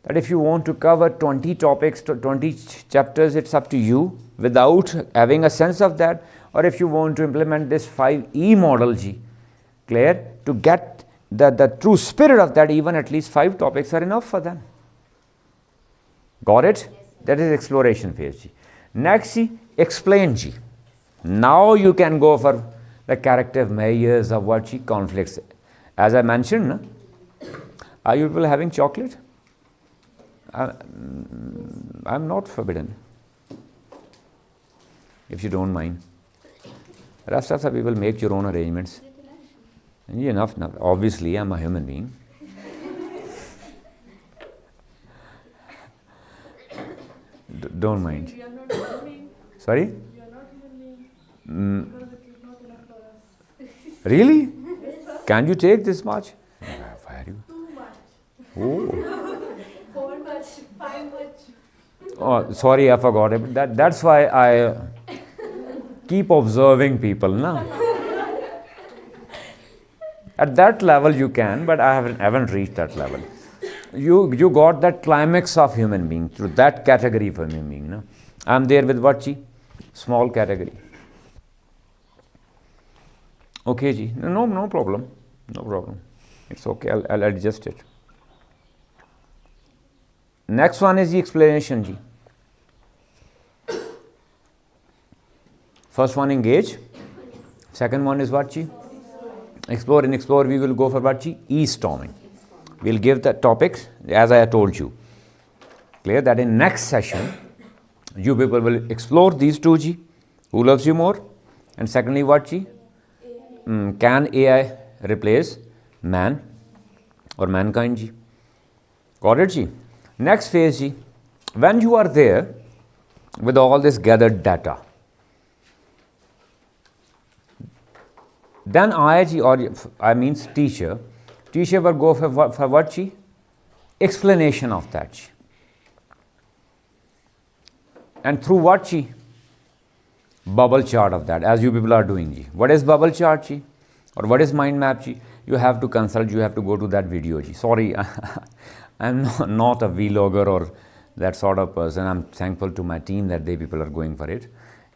if you want to cover 20 topics, 20 chapters, it's up to you without having a sense of that. Or if you want to implement this 5E model, ji, clear, to get the true spirit of that, even at least 5 topics are enough for them. Got it?
Yes,
that is exploration phase, ji. Next, ji, explain, ji. Now you can go for the character measures of what, ji? Conflicts. As I mentioned, no? Are you people having chocolate? I'm not forbidden, if you don't mind. Rest of the people make your own arrangements. Enough. Obviously, I'm a human being. Don't mind.
we are not human.
Sorry?
We are not human because it is not enough for us.
Really? Can you take this much? Why are you?
Too much.
Oh.
For much. Five much.
Oh, sorry, I forgot it. That's why I keep observing people, na? At that level you can, but I haven't reached that level. You got that climax of human being through that category of human being, no? I'm there with what, ji? Small category. Okay, ji. No problem. No problem. It's okay. I'll adjust it. Next one is the explanation, ji. First one, engage. Second one is what, ji? Explore. In explore, we will go for what, ji? E-storming. We'll give the topics as I told you. Clear? That in next session, you people will explore these two, ji. Who loves you more? And secondly, what, ji? Can AI replace man or mankind, ji? Got it, ji? Next phase, ji. When you are there with all this gathered data, then I means teacher will go for what, ji? Explanation of that, ji. And through what, ji? Bubble chart of that, as you people are doing, ji. What is bubble chart, ji? Or what is mind map, ji? You have to consult, you have to go to that video, ji. Sorry, I'm not a vlogger or that sort of person. I'm thankful to my team that they people are going for it.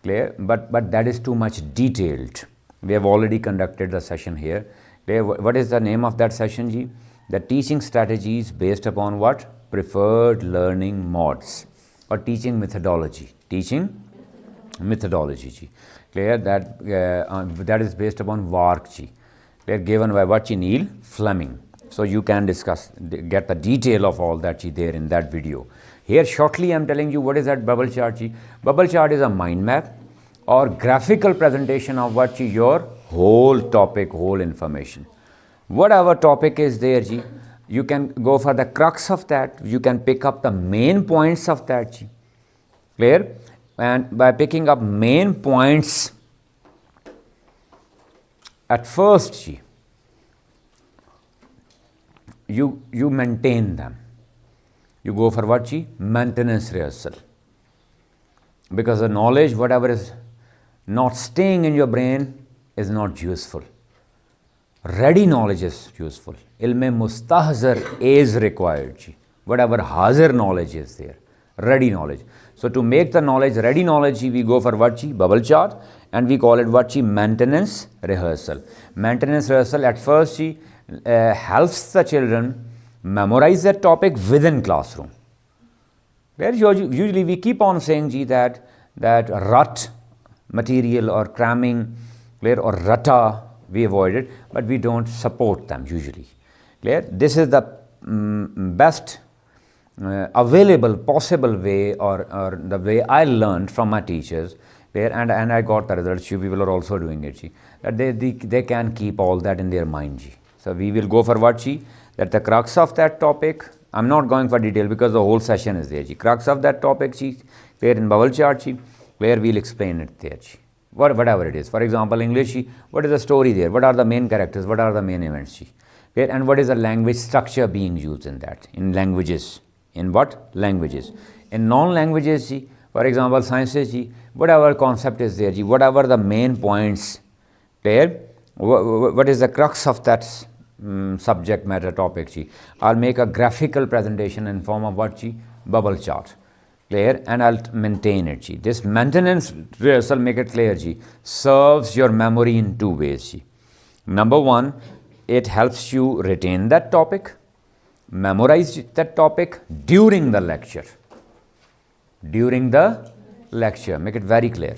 Clear? But that is too much detailed. We have already conducted the session here. Clear? What is the name of that session, Ji? The teaching strategies based upon what? Preferred learning modes or teaching methodology. Teaching methodology, Ji. Clear? That is based upon work, Ji. Clear? Given by what, Ji? Neil Fleming. So you can get the detail of all that, Ji, there in that video. Here shortly I am telling you what is that bubble chart, Ji. Bubble chart is a mind map or graphical presentation of what, Ji? Your whole topic, whole information. Whatever topic is there, Ji, you can go for the crux of that. You can pick up the main points of that, Ji. Clear? And by picking up main points, at first, Ji, you maintain them. You go for what, Ji? Maintenance rehearsal. Because the knowledge, whatever is not staying in your brain, is not useful. Ready knowledge is useful. Ilme mustahzar is required, Ji. Whatever hazir knowledge is there, ready knowledge. So to make the knowledge ready knowledge, Ji, we go for what, Ji? Bubble chart, and we call it what, Ji? Maintenance rehearsal. Maintenance rehearsal at first, Ji, helps the children memorize that topic within classroom. Where usually we keep on saying, Ji, that rut material or cramming, clear, or rata, we avoid it, but we don't support them usually. Clear? This is the best available possible way or the way I learned from my teachers. There and I got the results. You people are also doing it, Ji, that they can keep all that in their mind, Ji. So we will go for what, Ji? That the crux of that topic, I'm not going for detail because the whole session is there, Ji. Crux of that topic, Ji, there in bubble chart, Ji, where we'll explain it there, Ji. Whatever it is. For example, English, Ji, what is the story there? What are the main characters? What are the main events, Ji? Where, and what is the language structure being used in that? In languages. In what? Languages. In non-languages, Ji, for example, sciences, Ji, whatever concept is there, Ji, whatever the main points, clear? What is the crux of that subject matter topic, Ji? I'll make a graphical presentation in form of what, Ji? Bubble chart. Clear? And I'll maintain it, Ji. This maintenance rehearsal, make it clear, Ji, serves your memory in two ways, Ji. Number one, it helps you retain that topic, memorize that topic during the lecture. During the lecture, make it very clear.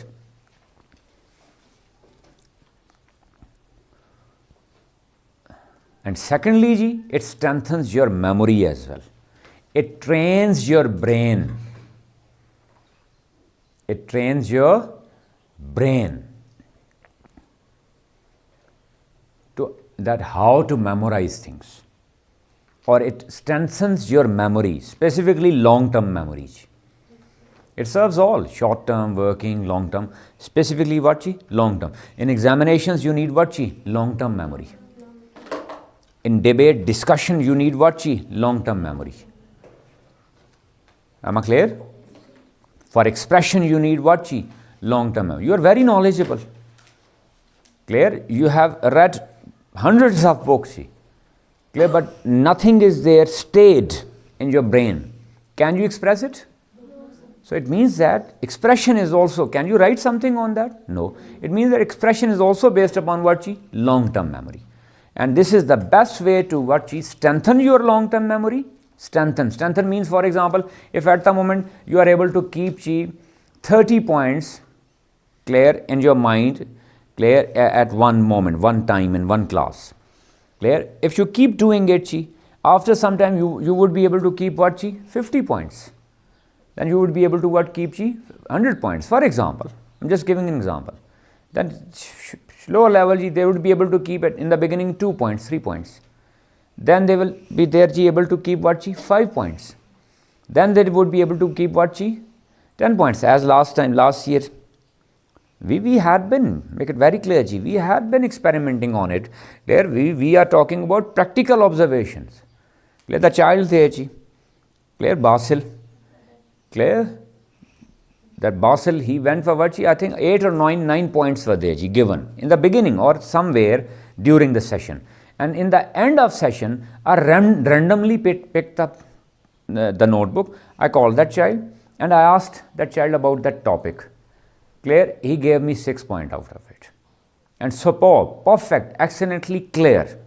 And secondly, Ji, it strengthens your memory as well. It trains your brain. It trains your brain to that how to memorize things. Or it strengthens your memory, specifically long-term memory. It serves all, short-term, working, long-term. Specifically what, Ji? Long-term. In examinations, you need what, Ji? Long-term memory. In debate, discussion, you need what, Ji? Long-term memory. Am I clear? For expression, you need what, Ji? Long-term memory. You are very knowledgeable. Clear? You have read hundreds of books, Ji. Clear? But nothing is there stayed in your brain. Can you express it? So it means that expression is also, can you write something on that? No. It means that expression is also based upon what, Ji? Long-term memory. And this is the best way to what, Ji? Strengthen your long-term memory. Strengthen. Strengthen means, for example, if at the moment you are able to keep, Ji, 30 points clear in your mind, clear at one moment, one time in one class. Clear? If you keep doing it, Ji, after some time you would be able to keep what, Ji? 50 points. Then you would be able to what, keep, Ji? 100 points. For example, I'm just giving an example. Then lower level, Ji, they would be able to keep it in the beginning 2 points, 3 points. Then they will be there, Ji, able to keep what, Ji? 5 points. Then they would be able to keep what, Ji? 10 points. As last year, we had been, make it very clear, Ji, we had been experimenting on it. There we are talking about practical observations. Clear? The child there, Ji. Clear? Basil. Clear? That Basil, he went for what, Ji? I think 8 or 9 points were there, Ji, given in the beginning or somewhere during the session. And in the end of session, I randomly picked up the notebook. I called that child and I asked that child about that topic. Clear? He gave me 6 points out of it. And superb, perfect, excellently clear.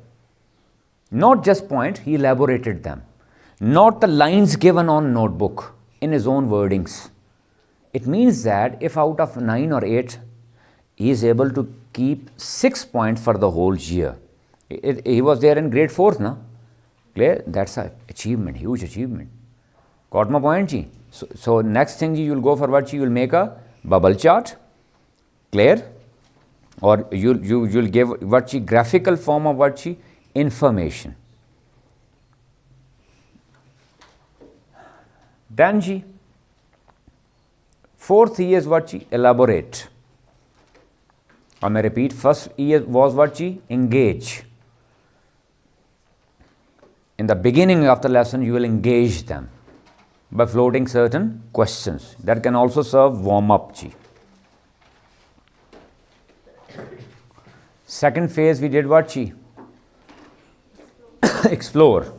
Not just point, he elaborated them. Not the lines given on notebook in his own wordings. It means that if out of 9 or 8, he is able to keep 6 points for the whole year. He was there in grade 4th, na? Clear? That's an achievement, huge achievement. Got my point, ji? So next thing you will go for what? You will make a bubble chart. Clear? Or you'll give what? Graphical form of what? Information. Then ji, 4th E is what? Elaborate. I may repeat, first E was what? Engage. In the beginning of the lesson, you will engage them by floating certain questions. That can also serve warm-up. Second phase, we did what? Explore.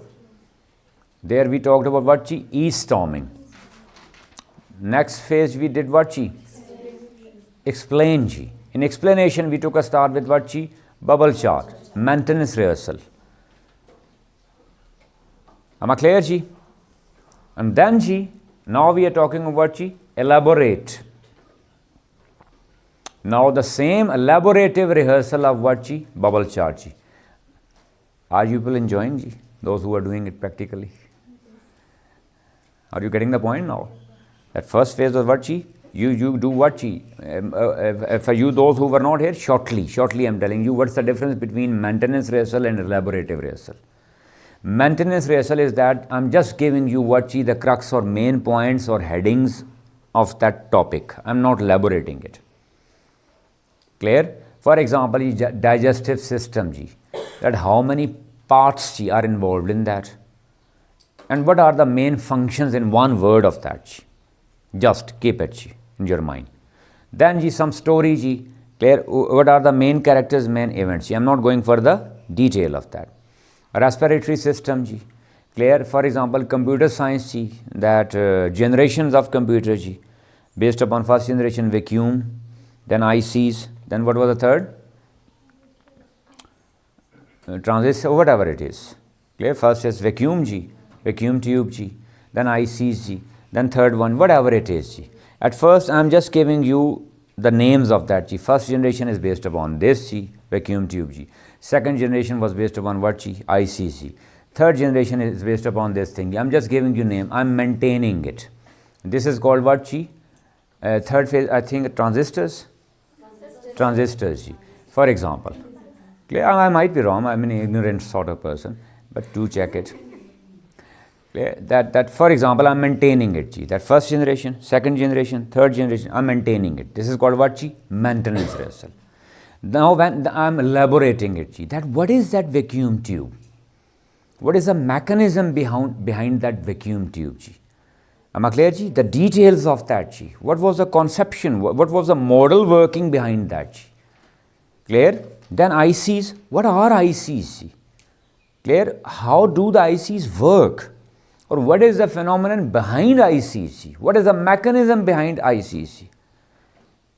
There we talked about what? E-storming. Next phase, we did what? Explain. In explanation, we took a start with what? Bubble chart, maintenance rehearsal. Am I clear, ji? And then, ji, now we are talking about elaborate. Now the same elaborative rehearsal of what? Bubble chart, ji. Are you people enjoying, ji? Those who are doing it practically. Are you getting the point now? That first phase was what? You do what? For you, those who were not here, shortly I'm telling you what's the difference between maintenance rehearsal and elaborative rehearsal. Maintenance rehearsal is that I'm just giving you what? The crux or main points or headings of that topic. I'm not elaborating it. Clear? For example, digestive system, ji. That how many parts, ji, are involved in that? And what are the main functions in one word of that, ji? Just keep it, ji, in your mind. Then, ji, some story, ji. Clear? What are the main characters, main events? Ji? I'm not going for the detail of that. Respiratory system, ji. Clear? For example, computer science, ji. That generations of computer, ji. Based upon first generation vacuum, then ICs, then what was the third? Transistor, whatever it is. Clear? First is vacuum, ji. Vacuum tube, ji. Then ICs, ji. Then third one, whatever it is, ji. At first, I'm just giving you the names of that, ji. First generation is based upon this, ji. Vacuum tube, ji. Second generation was based upon what? ICC. Third generation is based upon this thing. I'm just giving you name. I'm maintaining it. This is called what? Third phase, I think, transistors. Transistors. For example. Clear? I might be wrong. I'm an ignorant sort of person. But do check it. Clear? That for example, I'm maintaining it. That first generation, second generation, third generation, I'm maintaining it. This is called what? Maintenance rehearsal. Now when I'm elaborating it, that what is that vacuum tube? What is the mechanism behind that vacuum tube? Am I clear? The details of that. What was the conception? What was the model working behind that? Clear? Then ICs. What are ICs? Clear? How do the ICs work? Or what is the phenomenon behind ICs? What is the mechanism behind ICs?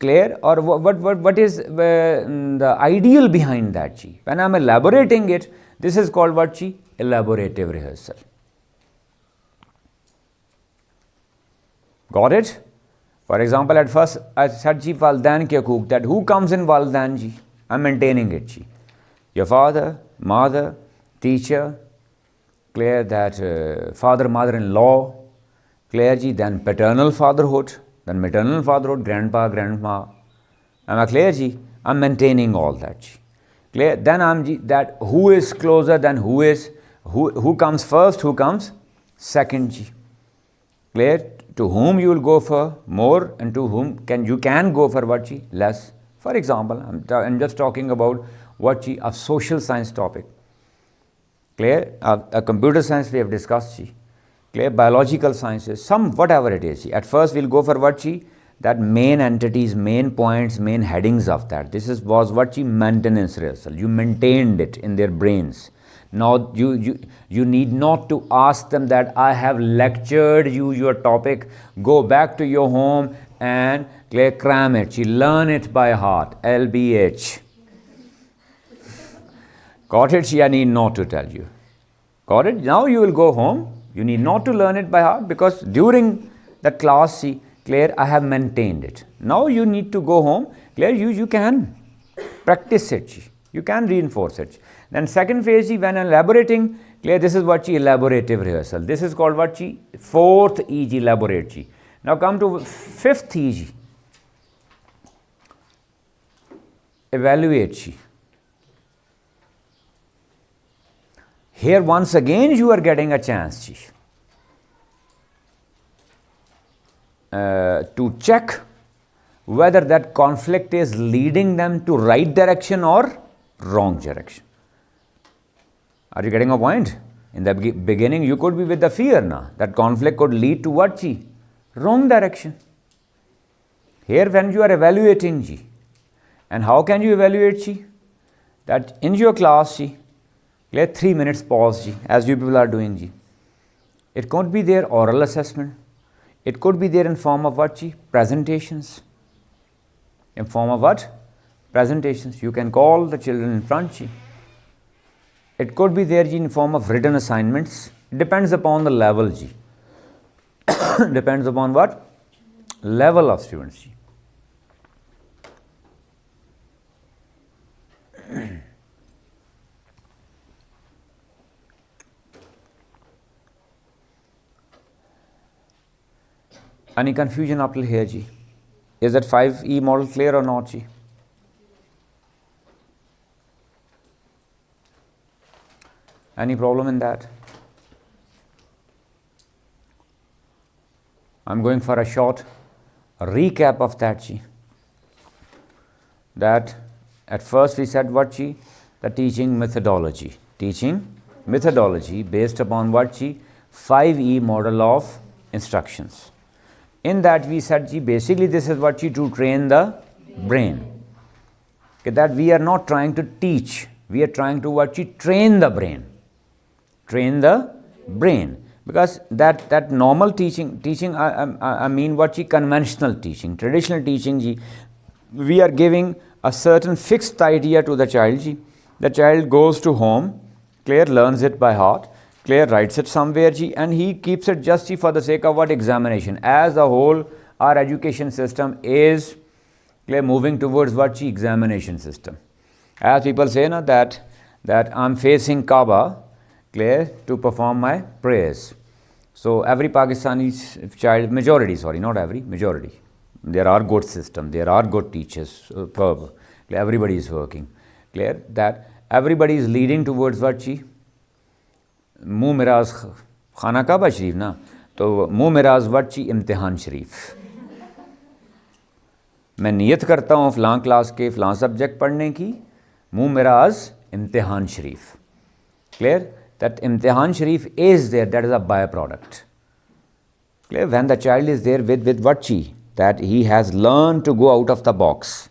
Clear? Or what is the ideal behind that? When I'm elaborating it, this is called what? Elaborative rehearsal. Got it? For example, at first I said, ji, Valdan kya cook, that who comes in Valdan, ji? I'm maintaining it, ji. Your father, mother, teacher, clear that father, mother-in-law, clear, ji, then paternal fatherhood, then maternal fatherhood, grandpa, grandma. Am I clear, ji? I'm maintaining all that, ji. Clear? Then I'm ji, that who is closer than who comes first, who comes second, ji. Clear? To whom you will go for more and to whom you can go for what, ji? Less. For example, I'm just talking about what, ji? A social science topic. Clear? A computer science we have discussed, ji. Clear? Biological sciences, whatever it is. At first, we'll go for what? That main entities, main points, main headings of that. This was what? Maintenance rehearsal. You maintained it in their brains. Now you need not to ask them that I have lectured you your topic, go back to your home and cram it. You learn it by heart. LBH. Got it? I need not to tell you. Got it? Now you will go home. You need not to learn it by heart because during the class, Claire, I have maintained it. Now you need to go home. Claire, you can practice it. You can reinforce it. Then second phase, when elaborating, Claire, this is what elaborative rehearsal. This is called what fourth EG, elaborate. Now come to fifth EG. Evaluate. Here once again you are getting a chance to check whether that conflict is leading them to right direction or wrong direction. Are you getting a point? In the beginning you could be with the fear now. That conflict could lead to what? Wrong direction. Here when you are evaluating and how can you evaluate? That in your class let 3 minutes pause as you people are doing. It could be their oral assessment. It could be there in form of what? Presentations. In form of what? Presentations. You can call the children in front. It could be there in form of written assignments. It depends upon the level. Depends upon what? Level of students. Any confusion up till here? Is that 5E model clear or not? Any problem in that? I'm going for a short recap of that. That at first we said what? The teaching methodology. Teaching methodology based upon what? 5E model of instructions. In that we said basically this is what to train the brain. Okay, that we are not trying to teach, we are trying to what? Train the brain. Train the brain. Because that normal teaching I mean what? Conventional teaching, traditional teaching, we are giving a certain fixed idea to the child. The child goes to home, Claire learns it by heart. Claire writes it somewhere and he keeps it just for the sake of what? Examination. As a whole, our education system is Claire moving towards what? Examination system. As people say that I'm facing Kaaba, Claire, to perform my prayers. So every Pakistani child, majority, there are good system, there are good teachers, everybody is working. Clear that everybody is leading towards what? मुँह मिराज खाना काबा शरीफ ना तो मुँह मिराज वच्ची इम्तिहान शरीफ मैं नियत करता हूँ फ़लाँ क्लास के फ़लाँ सब्जेक्ट पढ़ने की मुँह मिराज इम्तिहान शरीफ clear that इम्तिहान शरीफ is there, that is a byproduct. Clear? When the child is there with what that he has learned to go out of the box,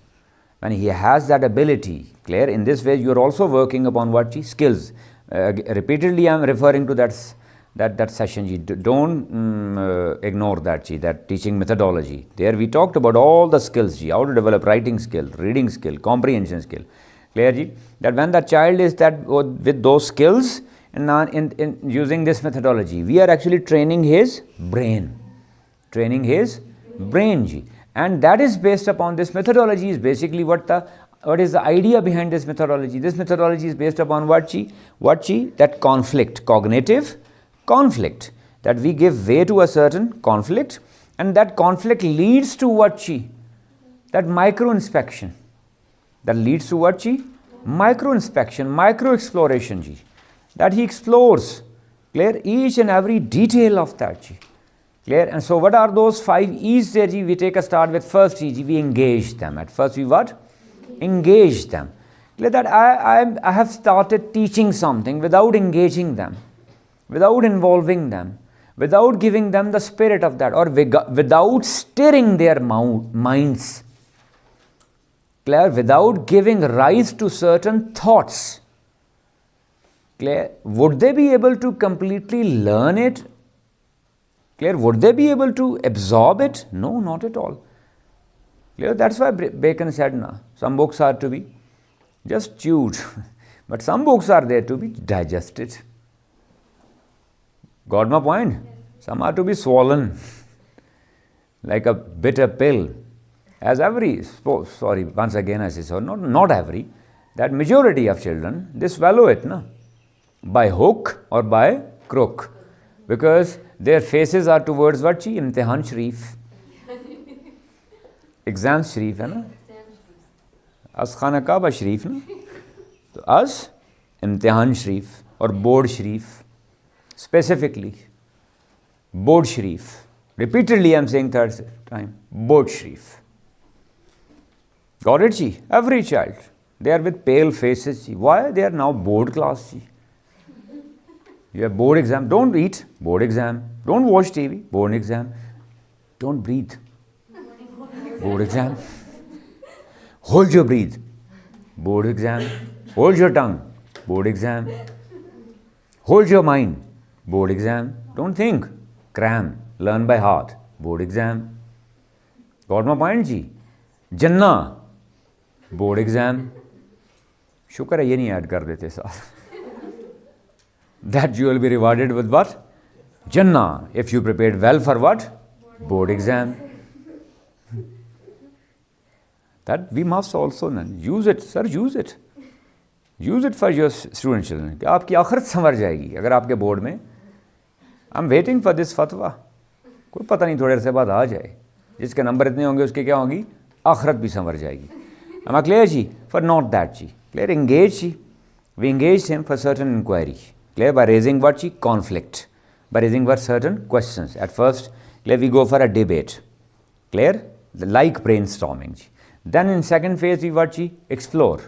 when he has that ability, clear, in this way you are also working upon what skills. Repeatedly I am referring to that session. Don't ignore that teaching methodology. There we talked about all the skills, how to develop writing skill, reading skill, comprehension skill. Clear? That when the child is that with those skills and in using this methodology, we are actually training his brain. Training his brain. And that is based upon this methodology is basically what is the idea behind this methodology? This methodology is based upon what? That conflict, cognitive conflict. That we give way to a certain conflict and that conflict leads to what? That micro-inspection. That leads to what? Micro-inspection, micro-exploration. That he explores, clear, each and every detail of that. Clear? And so what are those 5 E's there? We take a start with first E, we engage them. At first we what? Engage them. Clear that I have started teaching something without engaging them, without involving them, without giving them the spirit of that, or without stirring their minds. Clear? Without giving rise to certain thoughts. Clear? Would they be able to completely learn it? Clear? Would they be able to absorb it? No, not at all. Clear? That's why Bacon said, nah, some books are to be just chewed, but some books are there to be digested. Got my point? Some are to be swollen like a bitter pill. As every, sorry, once again I say so, not every, that majority of children, they swallow it, na? By hook or by crook. Because their faces are towards what? Imtihan Sharif. Exam Sharif, hai na? As Khana Kaaba Sharif, na? So as Imtihan Sharif or Board Sharif, specifically, Board Sharif. Repeatedly I am saying third time, Board Sharif. Got it, ji? Every child. They are with pale faces, ji. Why? They are now board class, ji. You have board exam. Don't eat. Board exam. Don't watch TV. Board exam. Don't breathe. Board exam. Hold your breath. Board exam. Hold your tongue. Board exam. Hold your mind. Board exam. Don't think. Cram. Learn by heart. Board exam. Got my point, ji? Jannah. Board exam. शुक्र है ये नहीं add कर देते साथ. That you will be rewarded with what? Jannah. If you prepared well for what? Board exam. That we must also use it, sir, use it. Use it for your student children. कि आपकी आखिरत संवर जाएगी अगर आपके board में. I'm waiting for this fatwa. कोई पता नहीं थोड़े देर बाद आ जाए. जिसके नंबर इतने होंगे उसके क्या होंगी? आखिरत भी संवर जाएगी. Am I clear, ji? For not that, ji. Clear? Engage, ji. We engaged him for certain inquiry. Clear? By raising what, ji? Conflict. By raising what? Certain questions. At first, clear, we go for a debate. Clear? Like brainstorming, ji. Then in second phase, we what, ji? Explore.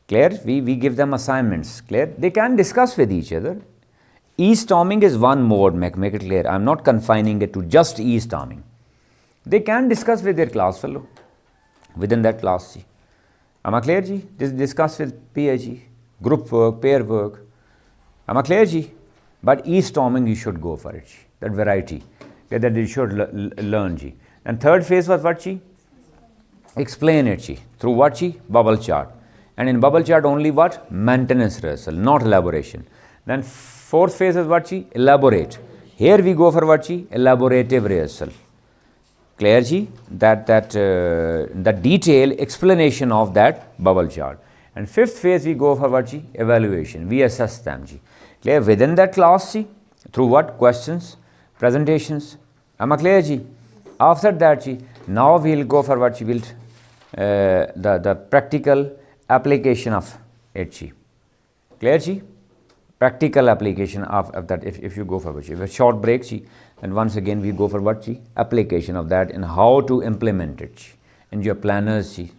Clear? We give them assignments. Clear? They can discuss with each other. E-storming is one mode, make it clear. I'm not confining it to just e-storming. They can discuss with their class fellow within that class, ji. Am I clear, ji? Discuss with peer, ji. Group work, pair work. Am I clear, ji? But e-storming, you should go for it, ji. That variety. That you should learn, ji. And third phase was what, ji? Explain it, ji. Through what, ji? Bubble chart. And in bubble chart only what? Maintenance rehearsal, not elaboration. Then fourth phase is what, ji? Elaborate. Here we go for what, ji? Elaborative rehearsal. Clear, ji? The detailed explanation of that bubble chart. And fifth phase we go for what, ji? Evaluation. We assess them, ji. Clear? Within that class, ji? Through what? Questions, presentations. Am I clear, ji? After that, ji, now we will go for what, ji? The practical application of it, ji. Clear, ji? Practical application of that if you go for which. If a short break, ji, and once again we go for what, ji? Application of that and how to implement it, ji. In your planners, ji.